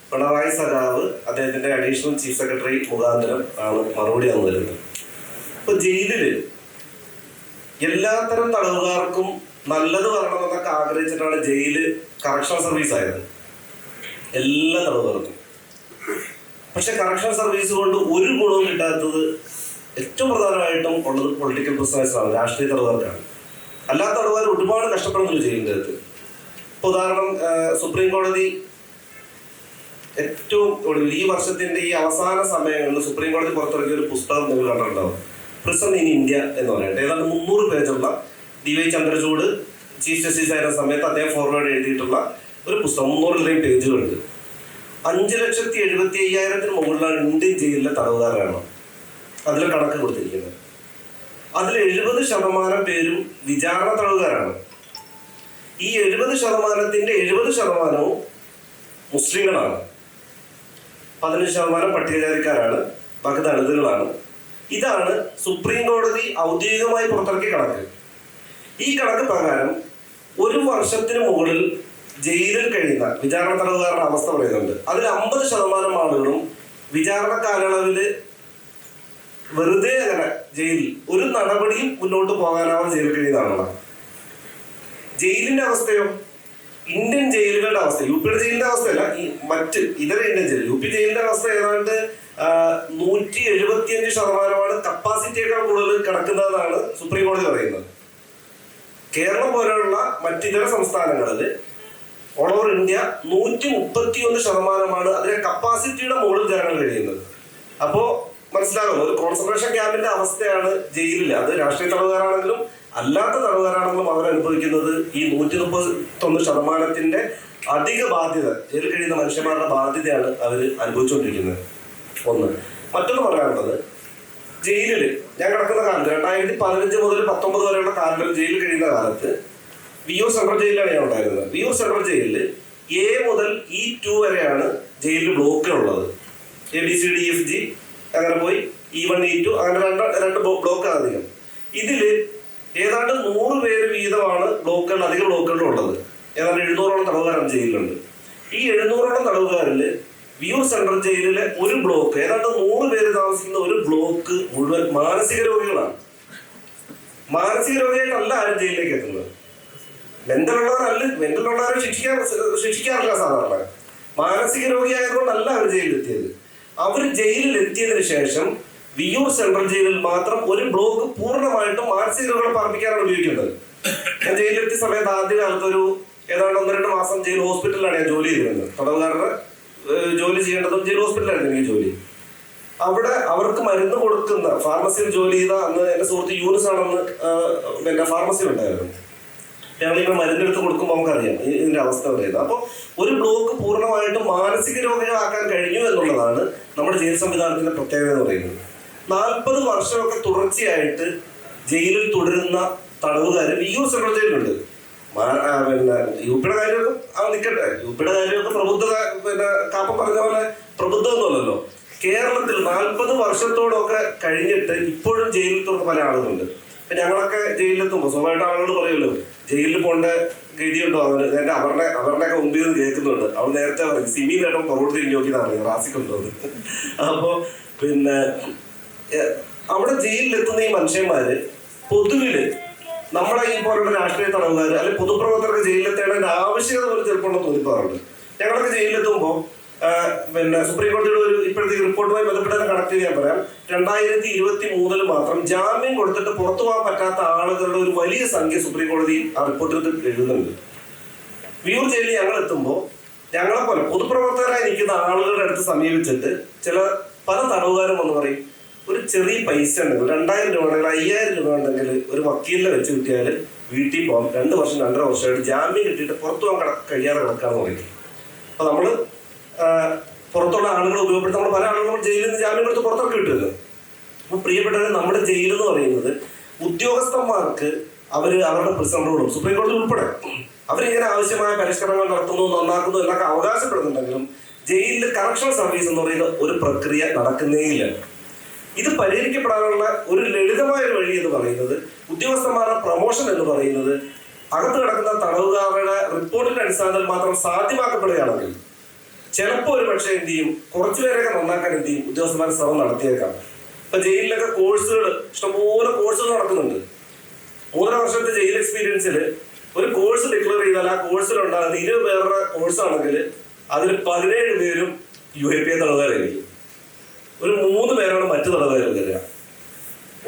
[SPEAKER 2] പിണറായി സഖാവ് അദ്ദേഹത്തിന്റെ അഡീഷണൽ ചീഫ് സെക്രട്ടറി മുഖാന്തരം ആണ് മറുപടി വന്നു വരുന്നത്. ഇപ്പൊ ജയിലില് എല്ലാത്തരം തടവുകാർക്കും നല്ലത് വരണമെന്നൊക്കെ ആഗ്രഹിച്ചിട്ടാണ് ജയില് കറക്ഷൻ സർവീസ് ആയത്, എല്ലാ തടവുകാർക്കും. പക്ഷെ കറക്ഷൻ സർവീസ് കൊണ്ട് ഒരു ഗുണവും കിട്ടാത്തത് ഏറ്റവും പ്രധാനമായിട്ടും ഉള്ളത് പൊളിറ്റിക്കൽ പ്രിസണേഴ്സാണ്, രാഷ്ട്രീയ തടവുകാർക്കാണ്. അല്ലാത്ത തടവുകാർ ഒരുപാട് കഷ്ടപ്പെടുന്നില്ല ജയിലിൻ്റെ അകത്ത്. ഇപ്പൊ ഉദാഹരണം, സുപ്രീം കോടതി ഏറ്റവും ഒടുവിൽ ഈ വർഷത്തിന്റെ ഈ അവസാന സമയങ്ങളിൽ സുപ്രീം കോടതി പുറത്തിറക്കിയ ഒരു പുസ്തകം നിങ്ങൾ കണ്ടിട്ടുണ്ടാവും, പ്രിസൺ ഇൻ ഇന്ത്യ എന്ന് പറയട്ടെ. ഏതാണ്ട് 300 പേജുള്ള DY ചന്ദ്രചൂഡ് ചീഫ് ജസ്റ്റിസ് ആയിരുന്ന സമയത്ത് അദ്ദേഹം ഫോർവേഡ് എഴുതിയിട്ടുള്ള ഒരു പുസ്തകം, 300 പേജുകളുണ്ട്. 5,70,75,000 മുകളിലാണ് ഇന്ത്യൻ ജയിലിലെ തടവുകാരാണ് അതിൽ കണക്ക് കൊടുത്തിരിക്കുന്നത്. അതിൽ 70% പേരും വിചാരണ തടവുകാരാണ്. ഈ 70%ന്റെ 70% മുസ്ലിങ്ങളാണ്, 15% പട്ടികജാതിക്കാരാണ്, ബാക്കി ദളിതുകളാണ്. ഇതാണ് സുപ്രീം കോടതി ഔദ്യോഗികമായി പുറത്തിറക്കിയ കണക്ക്. ഈ കണക്ക് പ്രകാരം ഒരു വർഷത്തിന് മുകളിൽ ജയിലിൽ കഴിയുന്ന വിചാരണ തടവുകാരുടെ അവസ്ഥ പറയുന്നുണ്ട്. അതിൽ 50% ആളുകളും വിചാരണ കാലയളവിൽ വെറുതെ അങ്ങനെ ജയിലിൽ ഒരു നടപടിയും മുന്നോട്ട് പോകാനാവാതെ ജയിലിൽ കഴിയുന്ന ആളാണ്. ജയിലിന്റെ അവസ്ഥയോ, ഇന്ത്യൻ ജയിലുകളുടെ അവസ്ഥ, UP ജയിലിന്റെ അവസ്ഥയല്ല, ഈ മറ്റ് ഇതര ഇന്ത്യൻ ജയിൽ, UP ജയിലിന്റെ അവസ്ഥ ഏതാണ്ട് 175% കപ്പാസിറ്റിയേക്കാൾ കൂടുതൽ കിടക്കുന്നതെന്നാണ് സുപ്രീം കോടതി പറയുന്നത്. കേരളം പോലെയുള്ള മറ്റിതര സംസ്ഥാനങ്ങളിൽ ഓൾ ഓവർ ഇന്ത്യ 131% അതിന്റെ കപ്പാസിറ്റിയുടെ മുകളിൽ ജനങ്ങൾ കഴിയുന്നത്. അപ്പോ മനസ്സിലാകുമല്ലോ, ഒരു കോൺസെൻട്രേഷൻ ക്യാമ്പിന്റെ അവസ്ഥയാണ് ജയിലിൽ. അത് രാഷ്ട്രീയ തടവുകാരാണെങ്കിലും അല്ലാത്ത തടവുകാരാണെങ്കിലും അവർ അനുഭവിക്കുന്നത് ഈ 131% അധിക ബാധ്യത, ജയിലിൽ കഴിയുന്ന മനുഷ്യന്മാരുടെ ബാധ്യതയാണ് അവർ അനുഭവിച്ചുകൊണ്ടിരിക്കുന്നത്. ഒന്ന്. മറ്റൊന്ന് പറയാനുള്ളത്, ജയിലില് ഞാൻ കിടക്കുന്ന കാലത്ത് 2015 മുതൽ 19 വരെയുള്ള കാലത്തിൽ ജയിലിൽ കഴിയുന്ന കാലത്ത് വിയൂർ സെൻട്രൽ ജയിലിലാണ് ഞാൻ ഉണ്ടായിരുന്നത്. വിയൂർ സെൻട്രൽ ജയിലിൽ A മുതൽ E2 വരെയാണ് ജയിലിൽ ബ്ലോക്കുകളുള്ളത്. ABCDEFG അങ്ങനെ പോയി E1 E2 അങ്ങനെ രണ്ട് ബ്ലോക്കാണ് അധികം. ഇതില് ഏതാണ്ട് 100 പേര് വീതമാണ് ബ്ലോക്കുകൾ, അധിക ബ്ലോക്കുകളിൽ ഉള്ളത്. ഏതാണ്ട് 700ഓളം തടവുകാരാണ് ജയിലിലുണ്ട്. ഈ 700ഓളം തടവുകാരില് വിയൂർ സെൻട്രൽ ജയിലിലെ ഒരു ബ്ലോക്ക്, ഏതാണ്ട് 100 പേര് താമസിക്കുന്ന ഒരു ബ്ലോക്ക് മുഴുവൻ മാനസിക രോഗികളാണ്. മാനസിക രോഗിയായിട്ടല്ല ആരും ജയിലിലേക്ക് എത്തുന്നത്. മെന്റലുള്ളവരെ ശിക്ഷിക്കാറില്ല സാധാരണ. മാനസിക രോഗിയായതുകൊണ്ടല്ല അവർ ജയിലിലെത്തിയത്. അവർ ജയിലിൽ എത്തിയതിനു ശേഷം വിയൂർ സെൻട്രൽ ജയിലിൽ മാത്രം ഒരു ബ്ലോക്ക് പൂർണ്ണമായിട്ടും മാനസിക രോഗികളെ പാർപ്പിക്കാനാണ് ഉപയോഗിക്കുന്നത്. ഞാൻ ജയിലിലെത്തിയ സമയത്ത് ആദ്യകാലത്ത് ഏതാണ്ട് 1-2 മാസം ജയിൽ ഹോസ്പിറ്റലിലാണ് ഞാൻ ജോലി ചെയ്തിരുന്നത്. തടവുകാരുടെ ജോലി ചെയ്യേണ്ടതും ജയിൽ ഹോസ്പിറ്റലായിരുന്നു എനിക്ക് ജോലി. അവിടെ അവർക്ക് മരുന്ന് കൊടുക്കുന്ന ഫാർമസിയിൽ ജോലി ചെയ്ത അന്ന് എന്റെ സുഹൃത്ത് യൂനിസ് ആണെന്ന് പിന്നെ ഫാർമസിയിൽ ഉണ്ടായിരുന്നു. ഞങ്ങളിങ്ങനെ മരുന്നെടുത്ത് കൊടുക്കുമ്പോൾ നമുക്കറിയാം ഇതിന്റെ അവസ്ഥ പറയുന്നത്. അപ്പോൾ ഒരു ബ്ലോക്ക് പൂർണ്ണമായിട്ടും മാനസിക രോഗികളാക്കാൻ കഴിഞ്ഞു എന്നുള്ളതാണ് നമ്മുടെ ജയിൽ സംവിധാനത്തിന്റെ പ്രത്യേകത എന്ന് പറയുന്നത്. 40 വർഷമൊക്കെ തുടർച്ചയായിട്ട് ജയിലിൽ തുടരുന്ന തടവുകാർ വിയൂർ സെൻട്രൽ ജയിലുണ്ട്. പിന്നെ UPയുടെ കാര്യമൊക്കെ നിൽക്കട്ടെ, UPയുടെ കാര്യമൊക്കെ പ്രബുദ്ധത, പിന്നെ കാപ്പ പറഞ്ഞ പോലെ പ്രബുദ്ധമൊന്നുമല്ലല്ലോ. കേരളത്തിൽ 40 വർഷത്തോടൊക്കെ കഴിഞ്ഞിട്ട് ഇപ്പോഴും ജയിലിൽ തുറന്ന പല ആളുകളുണ്ട്. ഇപ്പൊ ഞങ്ങളൊക്കെ ജയിലിലെത്തുമ്പോൾ സ്വാഭാവികമായിട്ട് ആളുകൾ പറയുമല്ലോ, ജയിലിൽ പോകേണ്ട ഗതിയുണ്ടോ, എന്റെ അവരുടെയൊക്കെ മുമ്പിൽ നിന്ന് കേൾക്കുന്നുണ്ട്. അവൾ നേരത്തെ പറയും സിമി നേട്ടം പുറകോട്ട് തിരിഞ്ഞു നോക്കിയതാണ് റാസിക്കുണ്ടോ. അപ്പോ പിന്നെ അവിടെ ജയിലിലെത്തുന്ന ഈ മനുഷ്യന്മാര് പൊതുവില് നമ്മളെ ഈ പോലുള്ള രാഷ്ട്രീയ തടവുകാർ അല്ലെങ്കിൽ പൊതുപ്രവർത്തകർക്ക് ജയിലിലെത്തേണ്ട ആവശ്യകത പോലും ചിലപ്പോൾ തോന്നിപ്പോറുണ്ട്. ഞങ്ങളൊക്കെ ജയിലിലെത്തുമ്പോൾ പിന്നെ സുപ്രീം കോടതിയുടെ ഇപ്പോഴത്തെ റിപ്പോർട്ടുമായി ബന്ധപ്പെട്ട് കണക്ട് ചെയ്യാൻ പറയാം. 2023 മാത്രം ജാമ്യം കൊടുത്തിട്ട് പുറത്തു പോകാൻ പറ്റാത്ത ആളുകളുടെ ഒരു വലിയ സംഖ്യ സുപ്രീം കോടതി ആ റിപ്പോർട്ടിൽ എഴുതുന്നുണ്ട്. വിയൂർ ജയിലിൽ ഞങ്ങൾ എത്തുമ്പോൾ ഞങ്ങളെ പോലെ പൊതുപ്രവർത്തകരായി നിൽക്കുന്ന ആളുകളുടെ അടുത്ത് സമീപിച്ചിട്ട് പല തടവുകാരും എന്ന് പറയും, ഒരു ചെറിയ പൈസ ഉണ്ടെങ്കിൽ 2000 രൂപ ഉണ്ടെങ്കിൽ 5000 രൂപ ഉണ്ടെങ്കിൽ ഒരു വക്കീലിനെ വെച്ച് കിട്ടിയാൽ വീട്ടിൽ പോകാം, 2 വർഷം 2.5 വർഷമായിട്ട് ജാമ്യം കിട്ടിയിട്ട് പുറത്തു പോകാൻ കഴിയാതെ കിടക്കാന്ന് പറയും. അപ്പൊ നമ്മള് പുറത്തുള്ള ആളുകളെ ഉപയോഗപ്പെടുത്തി നമ്മൾ പല ആളുകളും ജയിലിൽ നിന്ന് ജാമ്യം കൊടുത്ത് പുറത്തൊക്കെ കിട്ടുന്നത്. അപ്പൊ പ്രിയപ്പെട്ടവരെ, നമ്മുടെ ജയിൽ എന്ന് പറയുന്നത് ഉദ്യോഗസ്ഥന്മാർക്ക് അവരുടെ പ്രിസണറുകളും സുപ്രീം കോടതി ഉൾപ്പെടെ അവരിങ്ങനെ ആവശ്യമായ പരിഷ്കരണങ്ങൾ നടത്തുന്നു, നന്നാക്കുന്നു എന്നൊക്കെ അവകാശപ്പെടുന്നുണ്ടെങ്കിലും ജയിലിൽ കറക്ഷൻ സർവീസ് എന്ന് പറയുന്ന ഒരു പ്രക്രിയ നടക്കുന്നേയില്ല. ഇത് പരിഹരിക്കപ്പെടാനുള്ള ഒരു ലളിതമായ ഒരു വഴി എന്ന് പറയുന്നത് ഉദ്യോഗസ്ഥന്മാരുടെ പ്രൊമോഷൻ എന്ന് പറയുന്നത് അകത്ത് കിടക്കുന്ന തടവുകാരുടെ റിപ്പോർട്ടിന്റെ അടിസ്ഥാനത്തിൽ മാത്രം സാധ്യമാക്കപ്പെടുകയാണെങ്കിൽ ചിലപ്പോൾ ഒരു പക്ഷേ എന്ത് ചെയ്യും, കുറച്ചുപേരൊക്കെ നന്നാക്കാൻ എന്ത് ചെയ്യും, ഉദ്യോഗസ്ഥന്മാർ ശ്രമം നടത്തിയേക്കാം. ഇപ്പൊ ജയിലിലൊക്കെ കോഴ്സുകൾ, ഇഷ്ടംപോലെ കോഴ്സുകൾ നടക്കുന്നുണ്ട്. 3 വർഷത്തെ ജയിൽ എക്സ്പീരിയൻസിൽ ഒരു കോഴ്സ് ഡിക്ലെയർ ചെയ്താൽ ആ കോഴ്സിലുണ്ടാകുന്ന 20 പേരുടെ കോഴ്സാണെങ്കിൽ അതിൽ 17 പേരും UAPA തടവുകാരായിരിക്കും. ഒരു 3 പേരാണ് മറ്റു തടവുകാർ വരിക.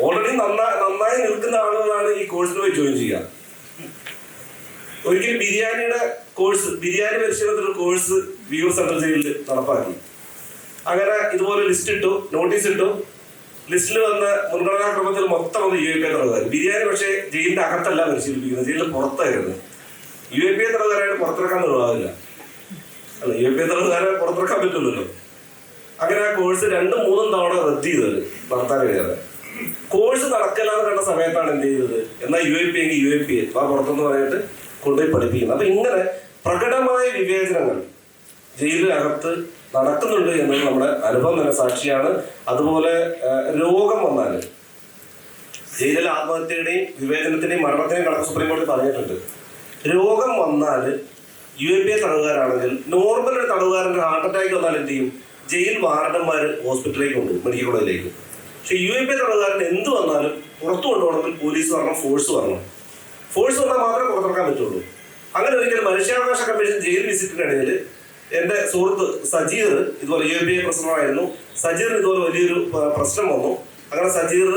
[SPEAKER 2] ഓൾറെഡി നന്നായി നിൽക്കുന്ന ആളുകളാണ് ഈ കോഴ്സിൽ പോയി ജോയിൻ ചെയ്യുക. ഒരിക്കലും ബിരിയാണി പരിശീലനത്തിലുള്ള കോഴ്സ് വിയൂർ സെൻട്രൽ ജയിലിൽ നടപ്പാക്കി. അങ്ങനെ ഇതുപോലെ ലിസ്റ്റ് ഇട്ടു, നോട്ടീസ് ഇട്ടു. ലിസ്റ്റിൽ വന്ന മുൻഗണനാക്രമത്തിൽ മൊത്തം വന്ന് UAPA തടവുകാർ. ബിരിയാണി പക്ഷേ ജയിലിന്റെ അകത്തല്ല പരിശീലിപ്പിക്കുന്നത്, ജയിലിൽ പുറത്തായിരുന്നു. UAPA തടവുകാരായിട്ട് പുറത്തിറക്കാൻ നിർവാഹമില്ല. അല്ല, UAPA തടവുകാരെ പുറത്തിറക്കാൻ പറ്റില്ലല്ലോ. അങ്ങനെ ആ കോഴ്സ് 2-3 തവണ റദ്ദ് ചെയ്തത് നടത്താൻ കഴിയാതെ. കോഴ്സ് നടക്കലാന്ന് കണ്ട സമയത്താണ് എന്ത് ചെയ്തത്, എന്നാൽ UAPA എങ്കിൽ UAPA പുറത്തെന്ന് പറഞ്ഞിട്ട് കൊണ്ടുപോയി പഠിപ്പിക്കുന്നത്. അപ്പൊ ഇങ്ങനെ പ്രകടമായ വിവേചനങ്ങൾ ജയിലിനകത്ത് നടക്കുന്നുണ്ട് എന്നത് നമ്മുടെ അനുഭവം തന്നെ സാക്ഷിയാണ്. അതുപോലെ രോഗം വന്നാൽ ജയിലിൽ ആത്മഹത്യയുടെയും വിവേചനത്തിന്റെയും മരണത്തിന്റെയും കണക്ക് സുപ്രീം കോടതി പറഞ്ഞിട്ടുണ്ട്. രോഗം വന്നാൽ UAPA തടവുകാരാണെങ്കിൽ നോർമൽ ഒരു തടവുകാരൻ്റെ ഹാർട്ട് അറ്റാക്ക് വന്നാൽ എന്ത് ചെയ്യും, ജയിൽ വാർഡന്മാർ ഹോസ്പിറ്റലിലേക്ക് കൊണ്ടുപോകും, മെഡിക്കൽ കോളേജിലേക്ക്. പക്ഷെ UAPA തടവുകാരന് എന്ത് വന്നാലും പുറത്തു കൊണ്ടുപോകണമെങ്കിൽ പോലീസ് വരണം, ഫോഴ്സ് വരണം. ഫോഴ്സ് വന്നാൽ മാത്രമേ പുറത്തിറക്കാൻ പറ്റുള്ളൂ. അങ്ങനെ ഒരിക്കലും മനുഷ്യാവകാശ കമ്മീഷൻ ജയിൽ വിസിറ്റിനിടയിൽ എൻ്റെ സുഹൃത്ത് സജീർ ഇതുപോലെ UAPA പ്രശ്നമായിരുന്നു. സജീറിന് ഇതുപോലെ വലിയൊരു പ്രശ്നം വന്നു. അങ്ങനെ സജീർ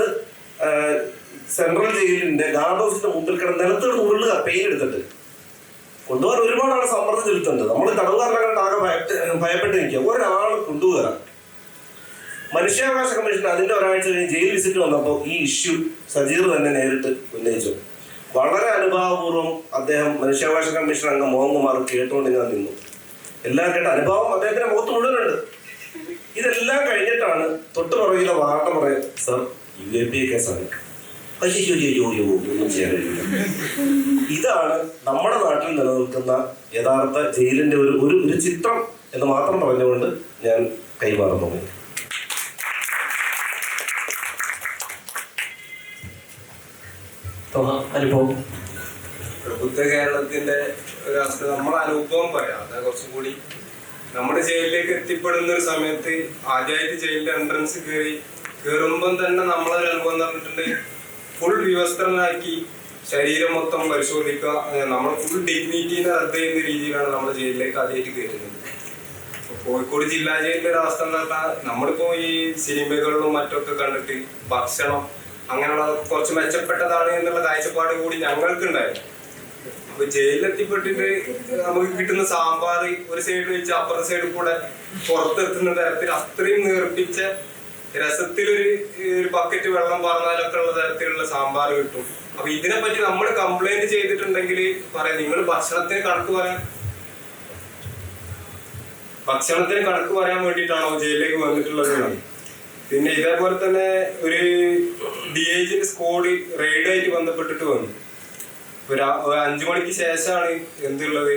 [SPEAKER 2] സെൻട്രൽ ജയിലിന്റെ ഗാർഡ് ഓഫീസിന്റെ മുമ്പിൽ കിടന്ന് നിലത്തോട് ഉരുളുക, പെയിൻ എടുത്തിട്ട് കൊണ്ടുപോകാൻ ഒരുപാട് ആൾ സമ്മർദ്ദം ചെലുത്തുന്നുണ്ട്. നമ്മൾ തടവുകാരനെ ആകെ ഭയപ്പെട്ട് നിൽക്കുക, ഒരാൾ കൊണ്ടുപോകാൻ. മനുഷ്യാവകാശ കമ്മീഷൻ അതിന്റെ ഒരാഴ്ച കഴിഞ്ഞ് ജയിൽ വിസിറ്റ് വന്നപ്പോൾ ഈ ഇഷ്യൂ സജീർ തന്നെ നേരിട്ട് ഉന്നയിച്ചു. വളരെ അനുഭാവപൂർവ്വം അദ്ദേഹം മനുഷ്യാവകാശ കമ്മീഷൻ അംഗം മോഹൻ കുമാർ കേട്ടുകൊണ്ട് ഞാൻ നിന്നു. എല്ലാം കേട്ട അനുഭവം അദ്ദേഹത്തിന്റെ മുഖത്ത് മുഴുവനുണ്ട്. ഇതെല്ലാം കഴിഞ്ഞിട്ടാണ് തൊട്ട് പുറകിലെ വാർത്ത പറയാം, സർ UAPA കേസാണ്, ഒന്നും ചെയ്യാൻ കഴിയില്ല. ഇതാണ് നമ്മുടെ നാട്ടിൽ നിലനിൽക്കുന്ന യഥാർത്ഥ ജയിലിന്റെ ഒരു ചിത്രം എന്ന് മാത്രം പറഞ്ഞുകൊണ്ട് ഞാൻ കൈമാറുന്നു.
[SPEAKER 1] അനുഭവം
[SPEAKER 3] പ്രബുദ്ധ കേരളത്തിന്റെ ഒരു അവസ്ഥ നമ്മുടെ അനുഭവം പറയാം. അതാ കുറച്ചും കൂടി നമ്മുടെ ജയിലിലേക്ക് എത്തിപ്പെടുന്ന ഒരു സമയത്ത് ആദ്യമായിട്ട് ജയിലിന്റെ എൻട്രൻസ് കയറുമ്പം തന്നെ നമ്മളൊരു അനുഭവം എന്ന് പറഞ്ഞിട്ടുണ്ട്, ഫുൾ വിവസ്ത്രനാക്കി ശരീരം മൊത്തം പരിശോധിക്കുക, നമ്മൾ ഫുൾ ഡിഗ്നിറ്റീനെ റദ്ദ് ചെയ്യുന്ന രീതിയിലാണ് നമ്മുടെ ജയിലിലേക്ക് ആദ്യമായിട്ട് കയറുന്നത്. കോഴിക്കോട് ജില്ലാ ജയിലിന്റെ ഒരു അവസ്ഥ എന്ന് പറഞ്ഞാൽ നമ്മളിപ്പോ ഈ സിനിമകളിലും മറ്റൊക്കെ കണ്ടിട്ട് ഭക്ഷണം അങ്ങനെയുള്ള കുറച്ച് മെച്ചപ്പെട്ടതാണ് എന്നുള്ള കാഴ്ചപ്പാട് കൂടി ഞങ്ങൾക്ക് ഉണ്ടായിരുന്നു. അപ്പൊ ജയിലിലെത്തിപ്പെട്ടിട്ട് നമുക്ക് കിട്ടുന്ന സാമ്പാർ ഒരു സൈഡ് വെച്ച് അപ്പുറത്തെ സൈഡിൽ കൂടെ പുറത്തെത്തുന്ന തരത്തിൽ അത്രയും നേർപ്പിച്ച രസത്തിലൊരു ബക്കറ്റ് വെള്ളം പറഞ്ഞാലൊക്കെ ഉള്ള തരത്തിലുള്ള സാമ്പാർ കിട്ടും. അപ്പൊ ഇതിനെപ്പറ്റി നമ്മൾ കംപ്ലൈന്റ് ചെയ്തിട്ടുണ്ടെങ്കിൽ പറയാം, നിങ്ങൾ ഭക്ഷണത്തിന് കണക്ക് പറയാൻ വേണ്ടിയിട്ടാണോ ജയിലിലേക്ക് വന്നിട്ടുള്ളത്. പിന്നെ ഇതേപോലെ തന്നെ ഒരു DIG സ്ക്വാഡ് റെയ്ഡായിട്ട് ബന്ധപ്പെട്ടിട്ട് വന്നു. ഒരു 5 മണിക്ക് ശേഷമാണ് എന്തുള്ളത്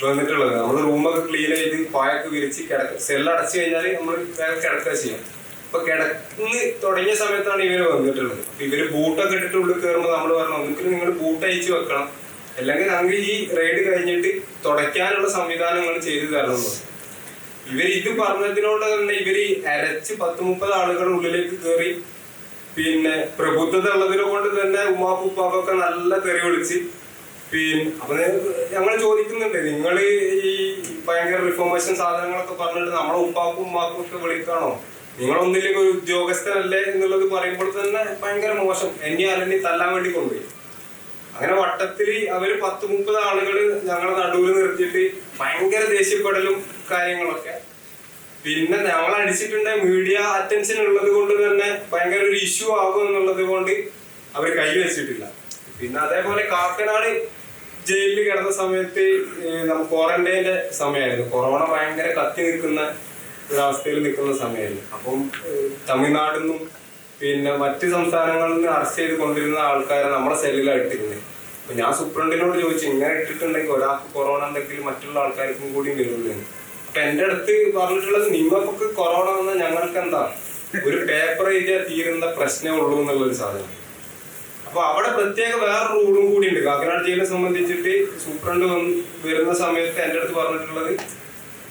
[SPEAKER 3] വന്നിട്ടുള്ളത്. നമ്മൾ റൂമൊക്കെ ക്ലീൻ ചെയ്ത് പായൊക്കെ വിരിച്ച് സെല്ലടച്ചു കഴിഞ്ഞാൽ നമ്മൾ വേഗം കിടക്കുക ചെയ്യാം. അപ്പൊ കിടന്ന് തുടങ്ങിയ സമയത്താണ് ഇവര് വന്നിട്ടുള്ളത്. അപ്പൊ ഇവര് ബൂട്ടൊക്കെ ഇട്ടിട്ട് ഉള്ളിൽ കയറുമ്പോൾ നമ്മൾ പറഞ്ഞു, ഒന്നിക്കലും നിങ്ങൾ ബൂട്ട് അയച്ചു വെക്കണം, അല്ലെങ്കിൽ ഞങ്ങൾ ഈ റെയ്ഡ് കഴിഞ്ഞിട്ട് തുടയ്ക്കാനുള്ള സംവിധാനങ്ങൾ ചെയ്തു തരണം. ഇവർ ഇത് പറഞ്ഞതിനോട് തന്നെ ഇവര് അരച്ച് 10-30 ആളുകൾ ഉള്ളിലേക്ക് കയറി. പിന്നെ പ്രബുദ്ധത ഉള്ളതിനെ കൊണ്ട് തന്നെ ഉമ്മാപ്പുപ്പാക്കൊക്കെ നല്ല തെറി വിളിച്ച്. പിന്നെ അപ്പൊ ഞങ്ങൾ ചോദിക്കുന്നുണ്ട്, നിങ്ങൾ ഈ ഭയങ്കര റിഫോർമേഷൻ സാധനങ്ങളൊക്കെ പറഞ്ഞിട്ട് നമ്മളെ ഉപ്പാക്കും ഉമ്മാക്കും ഒക്കെ വിളിക്കാണോ? നിങ്ങളൊന്നില്ലെങ്കിൽ ഒരു ഉദ്യോഗസ്ഥനല്ലേ എന്നുള്ളത് പറയുമ്പോൾ തന്നെ ഭയങ്കര മോശം. എന്നെ അലഞ്ഞി തല്ലാൻ വേണ്ടി കൊണ്ടുപോയി. അങ്ങനെ വട്ടത്തില് അവര് 10-30 ആളുകൾ ഞങ്ങളെ നടുവിൽ നിർത്തിയിട്ട് ഭയങ്കര ദേഷ്യപ്പെടലും കാര്യങ്ങളൊക്കെ. പിന്നെ ഞങ്ങൾ അടിച്ചിട്ടുണ്ട്, മീഡിയ അറ്റൻഷൻ ഉള്ളത് കൊണ്ട് തന്നെ ഭയങ്കര ഒരു ഇഷ്യൂ ആകും എന്നുള്ളത് കൊണ്ട് അവർ കൈവച്ചിട്ടില്ല. പിന്നെ അതേപോലെ കാക്കനാട് ജയിലിൽ കിടന്ന സമയത്ത് നമുക്ക് ക്വാറന്റൈൻ്റെ സമയമായിരുന്നു. കൊറോണ ഭയങ്കര കത്തി നിൽക്കുന്ന ഒരവസ്ഥയിൽ നിൽക്കുന്ന സമയമായിരുന്നു. അപ്പം തമിഴ്നാട്ടിൽ നിന്നും പിന്നെ മറ്റ് സംസ്ഥാനങ്ങളിൽ നിന്ന് അറസ്റ്റ് ചെയ്ത് കൊണ്ടിരുന്ന ആൾക്കാരെ നമ്മുടെ സെല്ലിലാണ് ഇട്ടിരുന്നത്. അപ്പൊ ഞാൻ സൂപ്രണ്ടിനോട് ചോദിച്ചു, ഇങ്ങനെ ഇട്ടിട്ടുണ്ടെങ്കിൽ ഒരാൾക്ക് കൊറോണ ഉണ്ടെങ്കിൽ മറ്റുള്ള ആൾക്കാർക്കും കൂടി വരില്ലേ. അപ്പൊ എന്റെ അടുത്ത് പറഞ്ഞിട്ടുള്ളത്, നിങ്ങൾക്കൊക്കെ കൊറോണ വന്നാൽ ഞങ്ങൾക്ക് എന്താ ഒരു പേപ്പർ എഴുതിയാൽ തീരുന്ന പ്രശ്നമേ ഉള്ളൂ എന്നുള്ളൊരു സാധനം. അപ്പൊ അവിടെ പ്രത്യേക വേറെ റൂളും കൂടി ഉണ്ട്. കാക്കനാട് ജയിലിനെ സംബന്ധിച്ചിട്ട് സൂപ്രണ്ട് വരുന്ന സമയത്ത് എന്റെ അടുത്ത് പറഞ്ഞിട്ടുള്ളത്,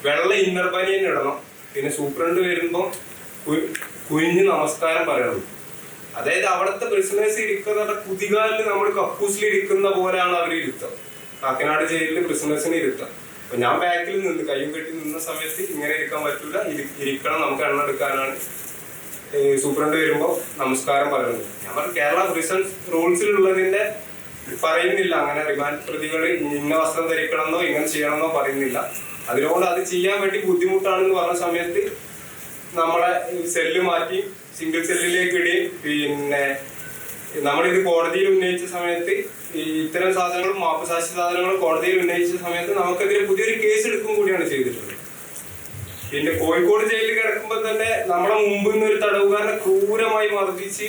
[SPEAKER 3] വെള്ള ഇന്നർ ബനിയൻ ഇടണം, പിന്നെ സൂപ്രണ്ട് വരുമ്പോൾ കുനിഞ്ഞ് നമസ്കാരം പറയണം. അതായത് അവിടുത്തെ ബിസിനസ് ഇരിക്കുന്ന കുതികാലിൽ നമ്മൾ കക്കൂസിൽ ഇരിക്കുന്ന പോലെയാണ് അവർ ഇരുത്തം. കാക്കനാട് ജയിലിൽ ബിസിനസിന് ഇരുത്തം. അപ്പൊ ഞാൻ ബാക്കിൽ നിന്ന് കയ്യും കെട്ടി നിന്ന സമയത്ത് ഇങ്ങനെ ഇരിക്കാൻ പറ്റൂല, ഇരിക്കണം, നമുക്ക് എണ്ണ എടുക്കാനാണ് സൂപ്രണ്ട് വരുമ്പോ നമസ്കാരം പറയുന്നത്. ഞാൻ പറഞ്ഞു, കേരള പ്രിസൺ റൂൾസിലുള്ളതിന്റെ പറയുന്നില്ല അങ്ങനെ റിമാൻഡ് പ്രതികൾ ഇന്ന വസ്ത്രം ധരിക്കണമെന്നോ ഇങ്ങനെ ചെയ്യണമെന്നോ പറയുന്നില്ല. അതിനോട് അത് ചെയ്യാൻ വേണ്ടി ബുദ്ധിമുട്ടാണെന്ന് പറഞ്ഞ സമയത്ത് നമ്മളെ സെല്ല് മാറ്റി സിംഗിൾ സെല്ലിലേക്ക് ഇടുകയും, പിന്നെ നമ്മളിത് കോടതിയിൽ ഉന്നയിച്ച സമയത്ത് ഇത്തരം സാധനങ്ങളും മാപ്പസാക്ഷി സാധനങ്ങളും കോടതിയിൽ ഉന്നയിച്ച സമയത്ത് നമുക്കെതിരെ പുതിയൊരു കേസ് എടുക്കും കൂടിയാണ് ചെയ്തിട്ടുള്ളത്. പിന്നെ കോഴിക്കോട് ജയിലിൽ കിടക്കുമ്പോൾ തന്നെ നമ്മളെ മുമ്പിൽ നിന്ന് ഒരു തടവുകാരനെ ക്രൂരമായി മർദ്ദിച്ച്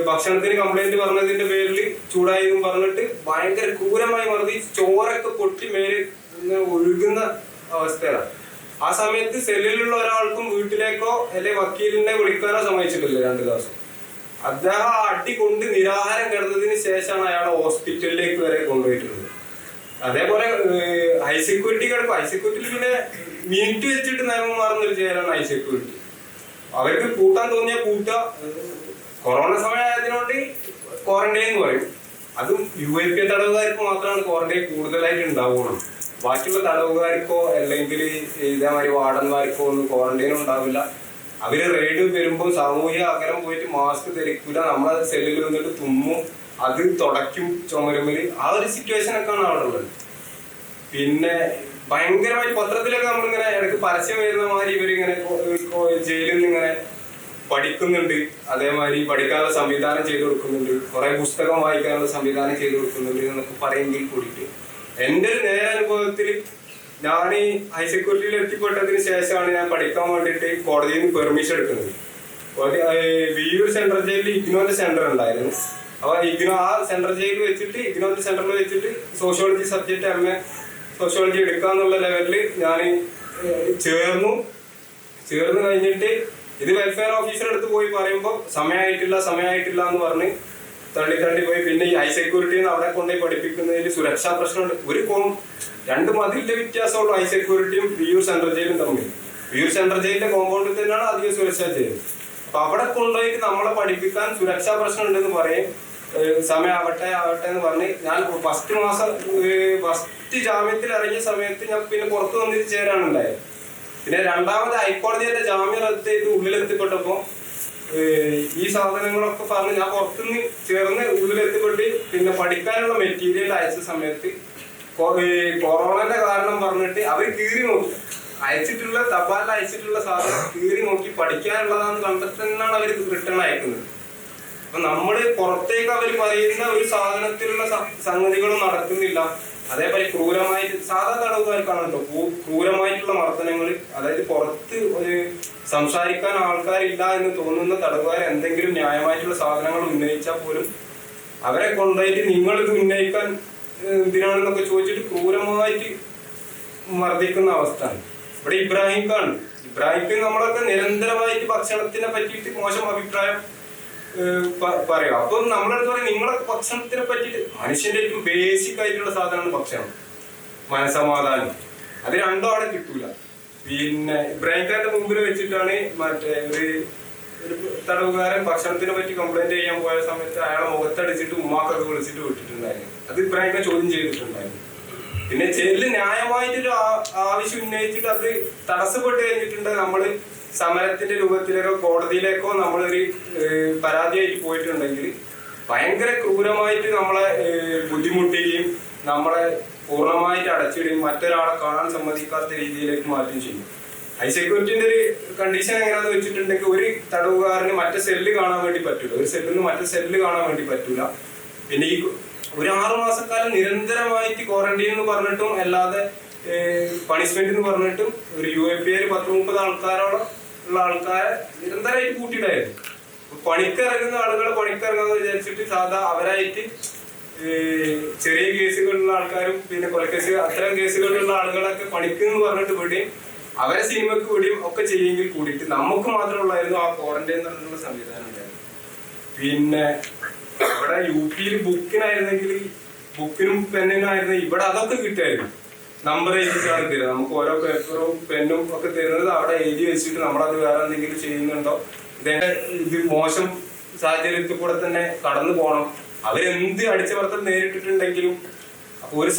[SPEAKER 3] ഭക്ഷണത്തിന് കംപ്ലൈന്റ് പറഞ്ഞതിന്റെ പേരിൽ ചൂടായതും പറഞ്ഞിട്ട് ഭയങ്കര ക്രൂരമായി മർദ്ദിച്ച് ചോരൊക്കെ പൊട്ടി മേലെ ഒഴുകുന്ന അവസ്ഥയാണ്. ആ സമയത്ത് സെല്ലിലുള്ള ഒരാൾക്കും വീട്ടിലേക്കോ അല്ലെങ്കിൽ വക്കീലിനെ വിളിക്കാനോ സമ്മതിച്ചിട്ടില്ല 2 ദിവസം. അദ്ദേഹം അടി കൊണ്ട് നിരാഹാരം കിടന്നതിന് ശേഷമാണ് അയാളെ ഹോസ്പിറ്റലിലേക്ക് വരെ കൊണ്ടുപോയിട്ടുള്ളത്. അതേപോലെ ഹൈ സെക്യൂരിറ്റി കിടക്കും. ഹൈ സെക്യൂരിറ്റിയിൽ പിന്നെ മിനിറ്റ് വെച്ചിട്ട് നിയമം മാറുന്നൊരു ജയിലാണ് ഹൈ സെക്യൂരിറ്റി. അവർക്ക് കൂട്ടാൻ തോന്നിയ കൂട്ടുക. കൊറോണ സമയമായതിനോണ്ട് ക്വാറന്റൈൻ എന്ന് പറയും. അതും UAP തടവുകാർക്ക് മാത്രമാണ് ക്വാറന്റൈൻ കൂടുതലായിട്ട് ഉണ്ടാവുകയുള്ളൂ. ബാക്കിയുള്ള തടവുകാർക്കോ അല്ലെങ്കിൽ ഇതേമാതിരി വാർഡന്മാർക്കോ ഒന്നും ക്വാറന്റൈൻ ഉണ്ടാവില്ല. അവര് റെയ്ഡ് വരുമ്പോൾ സാമൂഹിക അകലം പോയിട്ട് മാസ്ക് ധരിക്കില്ല, നമ്മളെ സെല്ലിൽ വന്നിട്ട് തുമ്മും, അത് തുടയ്ക്കും ചുമരുമല്. ആ ഒരു സിറ്റുവേഷൻ ഒക്കെയാണ് അവിടെ ഉള്ളത്. പിന്നെ ഭയങ്കരമായിട്ട് പത്രത്തിലൊക്കെ നമ്മളിങ്ങനെ ഇടയ്ക്ക് പരസ്യം വരുന്ന മാതിരി ഇവരിങ്ങനെ ജയിലിൽ നിന്ന് ഇങ്ങനെ പഠിക്കുന്നുണ്ട്, അതേമാതിരി പഠിക്കാനുള്ള സംവിധാനം ചെയ്തു കൊടുക്കുന്നുണ്ട്, കുറെ പുസ്തകം വായിക്കാനുള്ള സംവിധാനം ചെയ്തു കൊടുക്കുന്നുണ്ട് എന്നൊക്കെ പറയുമെങ്കിൽ കൂടിയിട്ട് എൻ്റെ ഒരു നേരനുഭവത്തിൽ ഞാൻ ഹൈ സെക്യൂരിറ്റിയിൽ എത്തിപ്പെട്ടതിന് ശേഷമാണ് ഞാൻ പഠിക്കാൻ വേണ്ടിയിട്ട് കോടതിയിൽ നിന്ന് പെർമിഷൻ എടുക്കുന്നത്. വിയൂർ സെൻട്രൽ ജയിലിൽ ഇഗ്നോന്റെ സെന്റർ ഉണ്ടായിരുന്നു. അപ്പൊ ഇഗ്നോ ആ സെൻട്രൽ ജയിലിൽ വെച്ചിട്ട് ഇഗ്നോന്റെ സെന്ററിൽ വെച്ചിട്ട് സോഷ്യോളജി സബ്ജക്റ്റ് MA സോഷ്യോളജി എടുക്കാന്നുള്ള ലെവലിൽ ഞാൻ ചേർന്ന് കഴിഞ്ഞിട്ട് ഇത് വെൽഫെയർ ഓഫീസർ അടുത്ത് പോയി പറയുമ്പോൾ സമയമായിട്ടില്ല എന്ന് പറഞ്ഞ് തള്ളി പോയി. പിന്നെ ഈ ഹൈ സെക്യൂരിറ്റിന്ന് അവിടെ കൊണ്ടുപോയി പഠിപ്പിക്കുന്നതിൽ സുരക്ഷാ പ്രശ്നമുണ്ട്. 2 മതിലിന്റെ വ്യത്യാസമുള്ളൂ ഹൈ സെക്യൂരിറ്റിയും വിയൂർ സെൻട്രൽ ജയിലും തമ്മിൽ. വിയൂർ സെൻട്രൽ ജയിലിന്റെ കോമ്പൗണ്ടിൽ തന്നെയാണ് അധികം സുരക്ഷാ ജയിൽ. അപ്പൊ അവിടെ കൊണ്ടുപോയിട്ട് നമ്മളെ പഠിപ്പിക്കാൻ സുരക്ഷാ പ്രശ്നം ഉണ്ടെന്ന് പറയും. സമയമാവട്ടെ എന്ന് പറഞ്ഞ് ഞാൻ ഫസ്റ്റ് ജാമ്യത്തിൽ ഇറങ്ങിയ സമയത്ത് ഞാൻ പിന്നെ പുറത്തു വന്നിട്ട് ചേരാനുണ്ടായത്. പിന്നെ 2ാമത് ഹൈക്കോടതിയുടെ ജാമ്യം റദ്ദ് ചെയ്ത് ഉള്ളിലെത്തിപ്പെട്ടപ്പോ ഈ സാധനങ്ങളൊക്കെ പറഞ്ഞ് ഞാൻ പുറത്തുനിന്ന് ചേർന്ന് ഉള്ളിലെത്തിപ്പെട്ട് പിന്നെ പഠിക്കാനുള്ള മെറ്റീരിയൽ അയച്ച സമയത്ത് കൊറോണന്റെ കാരണം പറഞ്ഞിട്ട് അവർ കീറി നോക്കി അയച്ചിട്ടുള്ള തപാലിൽ അയച്ചിട്ടുള്ള സാധനം കീറി നോക്കി പഠിക്കാനുള്ളതാന്ന് കണ്ടിട്ട് തന്നെയാണ് അവർ റിട്ടേൺ അയക്കുന്നത്. അപ്പൊ നമ്മള് പുറത്തേക്ക് അവർ പറയുന്ന ഒരു സാധനത്തിലുള്ള സംഗതികളും നടക്കുന്നില്ല. അതേപോലെ ക്രൂരമായിട്ട് സാധാ തടവുകാർക്കാണ് കേട്ടോ ക്രൂരമായിട്ടുള്ള മർദ്ദനങ്ങൾ. അതായത് പുറത്ത് ഒരു സംസാരിക്കാൻ ആൾക്കാരില്ല എന്ന് തോന്നുന്ന തടവുകാർ എന്തെങ്കിലും ന്യായമായിട്ടുള്ള സാധനങ്ങൾ ഉന്നയിച്ചാൽ പോലും അവരെ കൊണ്ടുപോയിട്ട് നിങ്ങളിത് ഉന്നയിക്കാൻ എന്തിനാണെന്നൊക്കെ ചോദിച്ചിട്ട് ക്രൂരമായിട്ട് മർദ്ദിക്കുന്ന അവസ്ഥയാണ്. ഇവിടെ ഇബ്രാഹിംക്ക് നമ്മളൊക്കെ നിരന്തരമായിട്ട് ഭക്ഷണത്തിനെ പറ്റിയിട്ട് മോശം അഭിപ്രായം പറയാം. അപ്പൊ നമ്മളടുത്ത് പറയും, നിങ്ങളൊക്കെ ഭക്ഷണത്തിനെ പറ്റിയിട്ട് മനുഷ്യന്റെ ഏറ്റവും ബേസിക് ആയിട്ടുള്ള സാധനമാണ് ഭക്ഷണം, മനസമാധാനം. അത് 2 അവിടെ കിട്ടൂല. പിന്നെ ഇബ്രാഹിംഖാന്റെ മുമ്പിൽ വെച്ചിട്ടാണ് മറ്റേ ഒരു തടവുകാരൻ ഭക്ഷണത്തിനെ പറ്റി കംപ്ലൈന്റ് ചെയ്യാൻ പോയ സമയത്ത് അയാളെ മുഖത്തടിച്ചിട്ട് ഉമ്മാക്കൊക്കെ വിളിച്ചിട്ട് വിട്ടിട്ടുണ്ടായിരുന്നു. അത് ഇബ്രാഹിംഖാൻ ചോദ്യം ചെയ്തിട്ടുണ്ടായിരുന്നു. പിന്നെ ജയിലിൽ ന്യായമായിട്ടൊരു ആവശ്യം ഉന്നയിച്ചിട്ട് അത് തടസ്സപ്പെട്ട് കഴിഞ്ഞിട്ടുണ്ട്. നമ്മള് സമരത്തിന്റെ രൂപത്തിലേക്കോ കോടതിയിലേക്കോ നമ്മളൊരു പരാതിയായിട്ട് പോയിട്ടുണ്ടെങ്കിൽ ഭയങ്കര ക്രൂരമായിട്ട് നമ്മളെ ബുദ്ധിമുട്ടുകയും നമ്മളെ പൂർണ്ണമായിട്ട് അടച്ചിടുകയും മറ്റൊരാളെ കാണാൻ സമ്മതിക്കാത്ത രീതിയിലേക്ക് മാറ്റുകയും ചെയ്യും. ഹൈ സെക്യൂരിറ്റിന്റെ ഒരു കണ്ടീഷൻ എങ്ങനെയാന്ന് വെച്ചിട്ടുണ്ടെങ്കിൽ ഒരു തടവുകാരന് മറ്റേ സെല്ല് കാണാൻ വേണ്ടി പറ്റൂല, ഒരു സെല്ലിൽ നിന്ന് മറ്റേ സെല്ല് കാണാൻ വേണ്ടി പറ്റൂല. പിന്നെ ഈ ഒരു 6 മാസക്കാലം നിരന്തരമായിട്ട് ക്വാറന്റൈൻ എന്ന് പറഞ്ഞിട്ടും അല്ലാതെ പണിഷ്മെന്റ് എന്ന് പറഞ്ഞിട്ടും ഒരു UAP 10-30 ആൾക്കാരോളം ഉള്ള ആൾക്കാരെ നിരന്തരമായിട്ട് കൂട്ടിയിട്ടായിരുന്നു. പണിക്കിറങ്ങുന്ന ആളുകളെ പണിക്കിറങ്ങാന്ന് വിചാരിച്ചിട്ട് സാധാ അവരായിട്ട് ചെറിയ കേസുകളുള്ള ആൾക്കാരും പിന്നെ കൊലക്കേസ് അത്തരം കേസുകളിലുള്ള ആളുകളൊക്കെ പണിക്കെന്ന് പറഞ്ഞിട്ട് വിടുകയും അവരെ സിനിമക്ക് വിടുകയും ഒക്കെ ചെയ്യുമെങ്കിൽ കൂടിയിട്ട് നമുക്ക് മാത്രമുള്ളായിരുന്നു ആ ക്വാറന്റൈൻ എന്നുള്ള സംവിധാനം ഉണ്ടായിരുന്നു. പിന്നെ ഇവിടെ UP ബുക്കിനായിരുന്നെങ്കിൽ ബുക്കിനും പെന്നിനായിരുന്നു, ഇവിടെ അതൊക്കെ കിട്ടുമായിരുന്നു. നമ്പർ എഴുതിയിട്ടാണ് തരുന്നത്. നമുക്ക് ഓരോ പേപ്പറും പെന്നും ഒക്കെ തരുന്നത് അവിടെ എഴുതി വെച്ചിട്ട് നമ്മളത് വേറെ എന്തെങ്കിലും ചെയ്യുന്നുണ്ടോ, ഇത് മോശം സാഹചര്യത്തിൽ കൂടെ തന്നെ കടന്നു പോകണം. അവരെന്ത് അടിച്ചമർത്തൽ നേരിട്ടിട്ടുണ്ടെങ്കിലും ഒരു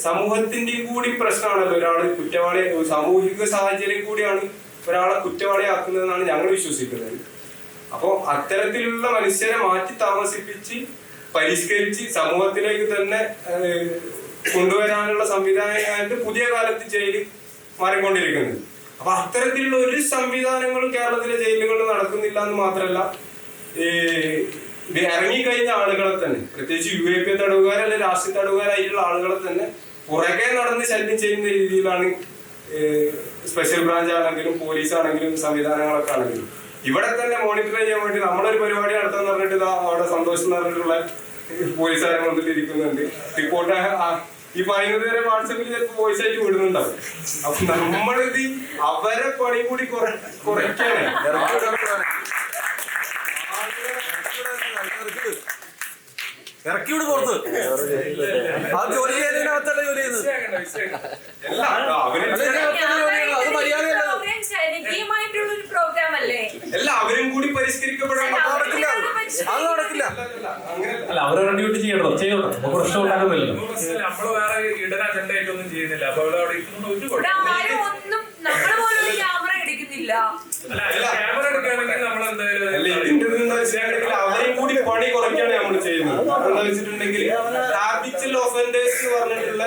[SPEAKER 3] സമൂഹത്തിന്റെയും കൂടി പ്രശ്നമാണല്ലോ ഒരാള് കുറ്റവാളി, സാമൂഹിക സാഹചര്യം കൂടിയാണ് ഒരാളെ കുറ്റവാളിയാക്കുന്നതെന്നാണ് ഞങ്ങൾ വിശ്വസിക്കുന്നത്. അപ്പോൾ അത്തരത്തിലുള്ള മനുഷ്യരെ മാറ്റി താമസിപ്പിച്ച് പരിഷ്കരിച്ച് സമൂഹത്തിലേക്ക് തന്നെ കൊണ്ടുവരാനുള്ള സംവിധാനമായിട്ട് പുതിയ കാലത്ത് ജയിൽ മാറിക്കൊണ്ടിരിക്കുന്നത്. അപ്പൊ അത്തരത്തിലുള്ള ഒരു സംവിധാനങ്ങളും കേരളത്തിലെ ജയിലുകളിൽ നടക്കുന്നില്ല എന്ന് മാത്രമല്ല, ഇറങ്ങിക്കഴിഞ്ഞ ആളുകളെ തന്നെ പ്രത്യേകിച്ച് UAP തടവുകാരല്ല രാഷ്ട്രീയ തടവുകാരായിട്ടുള്ള ആളുകളെ തന്നെ പുറകെ നടന്ന് ശല്യം ചെയ്യുന്ന രീതിയിലാണ് സ്പെഷ്യൽ ബ്രാഞ്ച് ആണെങ്കിലും പോലീസ് ആണെങ്കിലും സംവിധാനങ്ങളൊക്കെ ആണെങ്കിലും. ഇവിടെ തന്നെ മോണിറ്റർ ചെയ്യാൻ വേണ്ടി നമ്മളൊരു പരിപാടി നടത്താന്ന് പറഞ്ഞിട്ട് അവിടെ സന്തോഷം എന്ന് പറഞ്ഞിട്ടുള്ള പോലീസുകാരെ വന്നിട്ടിരിക്കുന്നുണ്ട്. റിപ്പോർട്ട് ഈ പറയുന്നത് വരെ വാട്സപ്പിൽ ചിലപ്പോൾ വോയിസ് ആയിട്ട് വിടുന്നുണ്ടാവും. അപ്പൊ നമ്മളിത് അവരെ പണി കൂടി കുറയ്ക്കാണ്.
[SPEAKER 5] ഇറക്കിവിട് പുറത്ത്. ആ ജോലി ചെയ്യുന്നതിനകത്തല്ല ജോലി ചെയ്യുന്നത്. അത് മര്യാദയല്ല.
[SPEAKER 3] അല്ല അവരും കൂടി പരിഷ്കരിക്കപ്പെടാൻ
[SPEAKER 5] നടക്കില്ല. അത് നടക്കില്ല.
[SPEAKER 4] അല്ല അവരവരുടെ ഡ്യൂട്ടി ചെയ്യണോ നമുക്ക് പ്രശ്നം ഉണ്ടാക്കുന്നില്ലല്ലോ.
[SPEAKER 6] നമ്മള് വേറെ ഇടൻ അജണ്ട ആയിട്ടൊന്നും ചെയ്യുന്നില്ല. അപ്പൊ അവിടെ ഒരു ക്യാമറ എടുക്കുകയാണെങ്കിൽ നമ്മളെന്തായാലും
[SPEAKER 3] അവരെയും കൂടി പണി കുറയ്ക്കാണ് നമ്മൾ ചെയ്യുന്നത്. എന്താ വെച്ചിട്ടുണ്ടെങ്കിൽ ഹാബിച്വൽ ഒഫൻഡേഴ്സ് പറഞ്ഞിട്ടുള്ള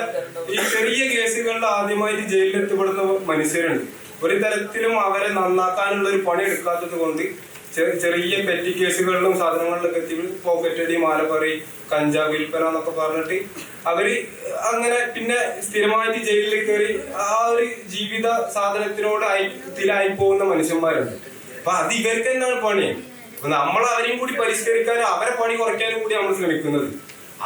[SPEAKER 3] ഈ ചെറിയ കേസുകളിൽ ആദ്യമായിട്ട് ജയിലിൽ എത്തിപ്പെടുന്ന മനുഷ്യരുണ്ട്. ഒരു തരത്തിലും അവരെ നന്നാക്കാനുള്ള ഒരു പണി എടുക്കാത്തത് കൊണ്ട് ചെറിയ പെറ്റി കേസുകളിലും സാധനങ്ങളിലൊക്കെ എത്തി പോക്കറ്റടി, മാലപ്പറി, കഞ്ചാവ് വിൽപ്പന എന്നൊക്കെ പറഞ്ഞിട്ട് അവര് അങ്ങനെ പിന്നെ സ്ഥിരമായിട്ട് ജയിലിൽ കയറി ആ ഒരു ജീവിത സാധനത്തിനോട് ഇതിലായി പോകുന്ന മനുഷ്യന്മാരുണ്ട്. അപ്പൊ അത് ഇവർക്ക് തന്നെയാണ് പണി. അപ്പൊ നമ്മൾ അവരെയും കൂടി പരിഷ്കരിക്കാനും അവരെ പണി കുറയ്ക്കാനും കൂടി നമ്മൾ ശ്രമിക്കുന്നത്.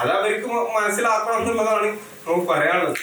[SPEAKER 3] അത് അവർക്ക് മനസ്സിലാക്കണം എന്നുള്ളതാണ് നമുക്ക് പറയാനുള്ളത്.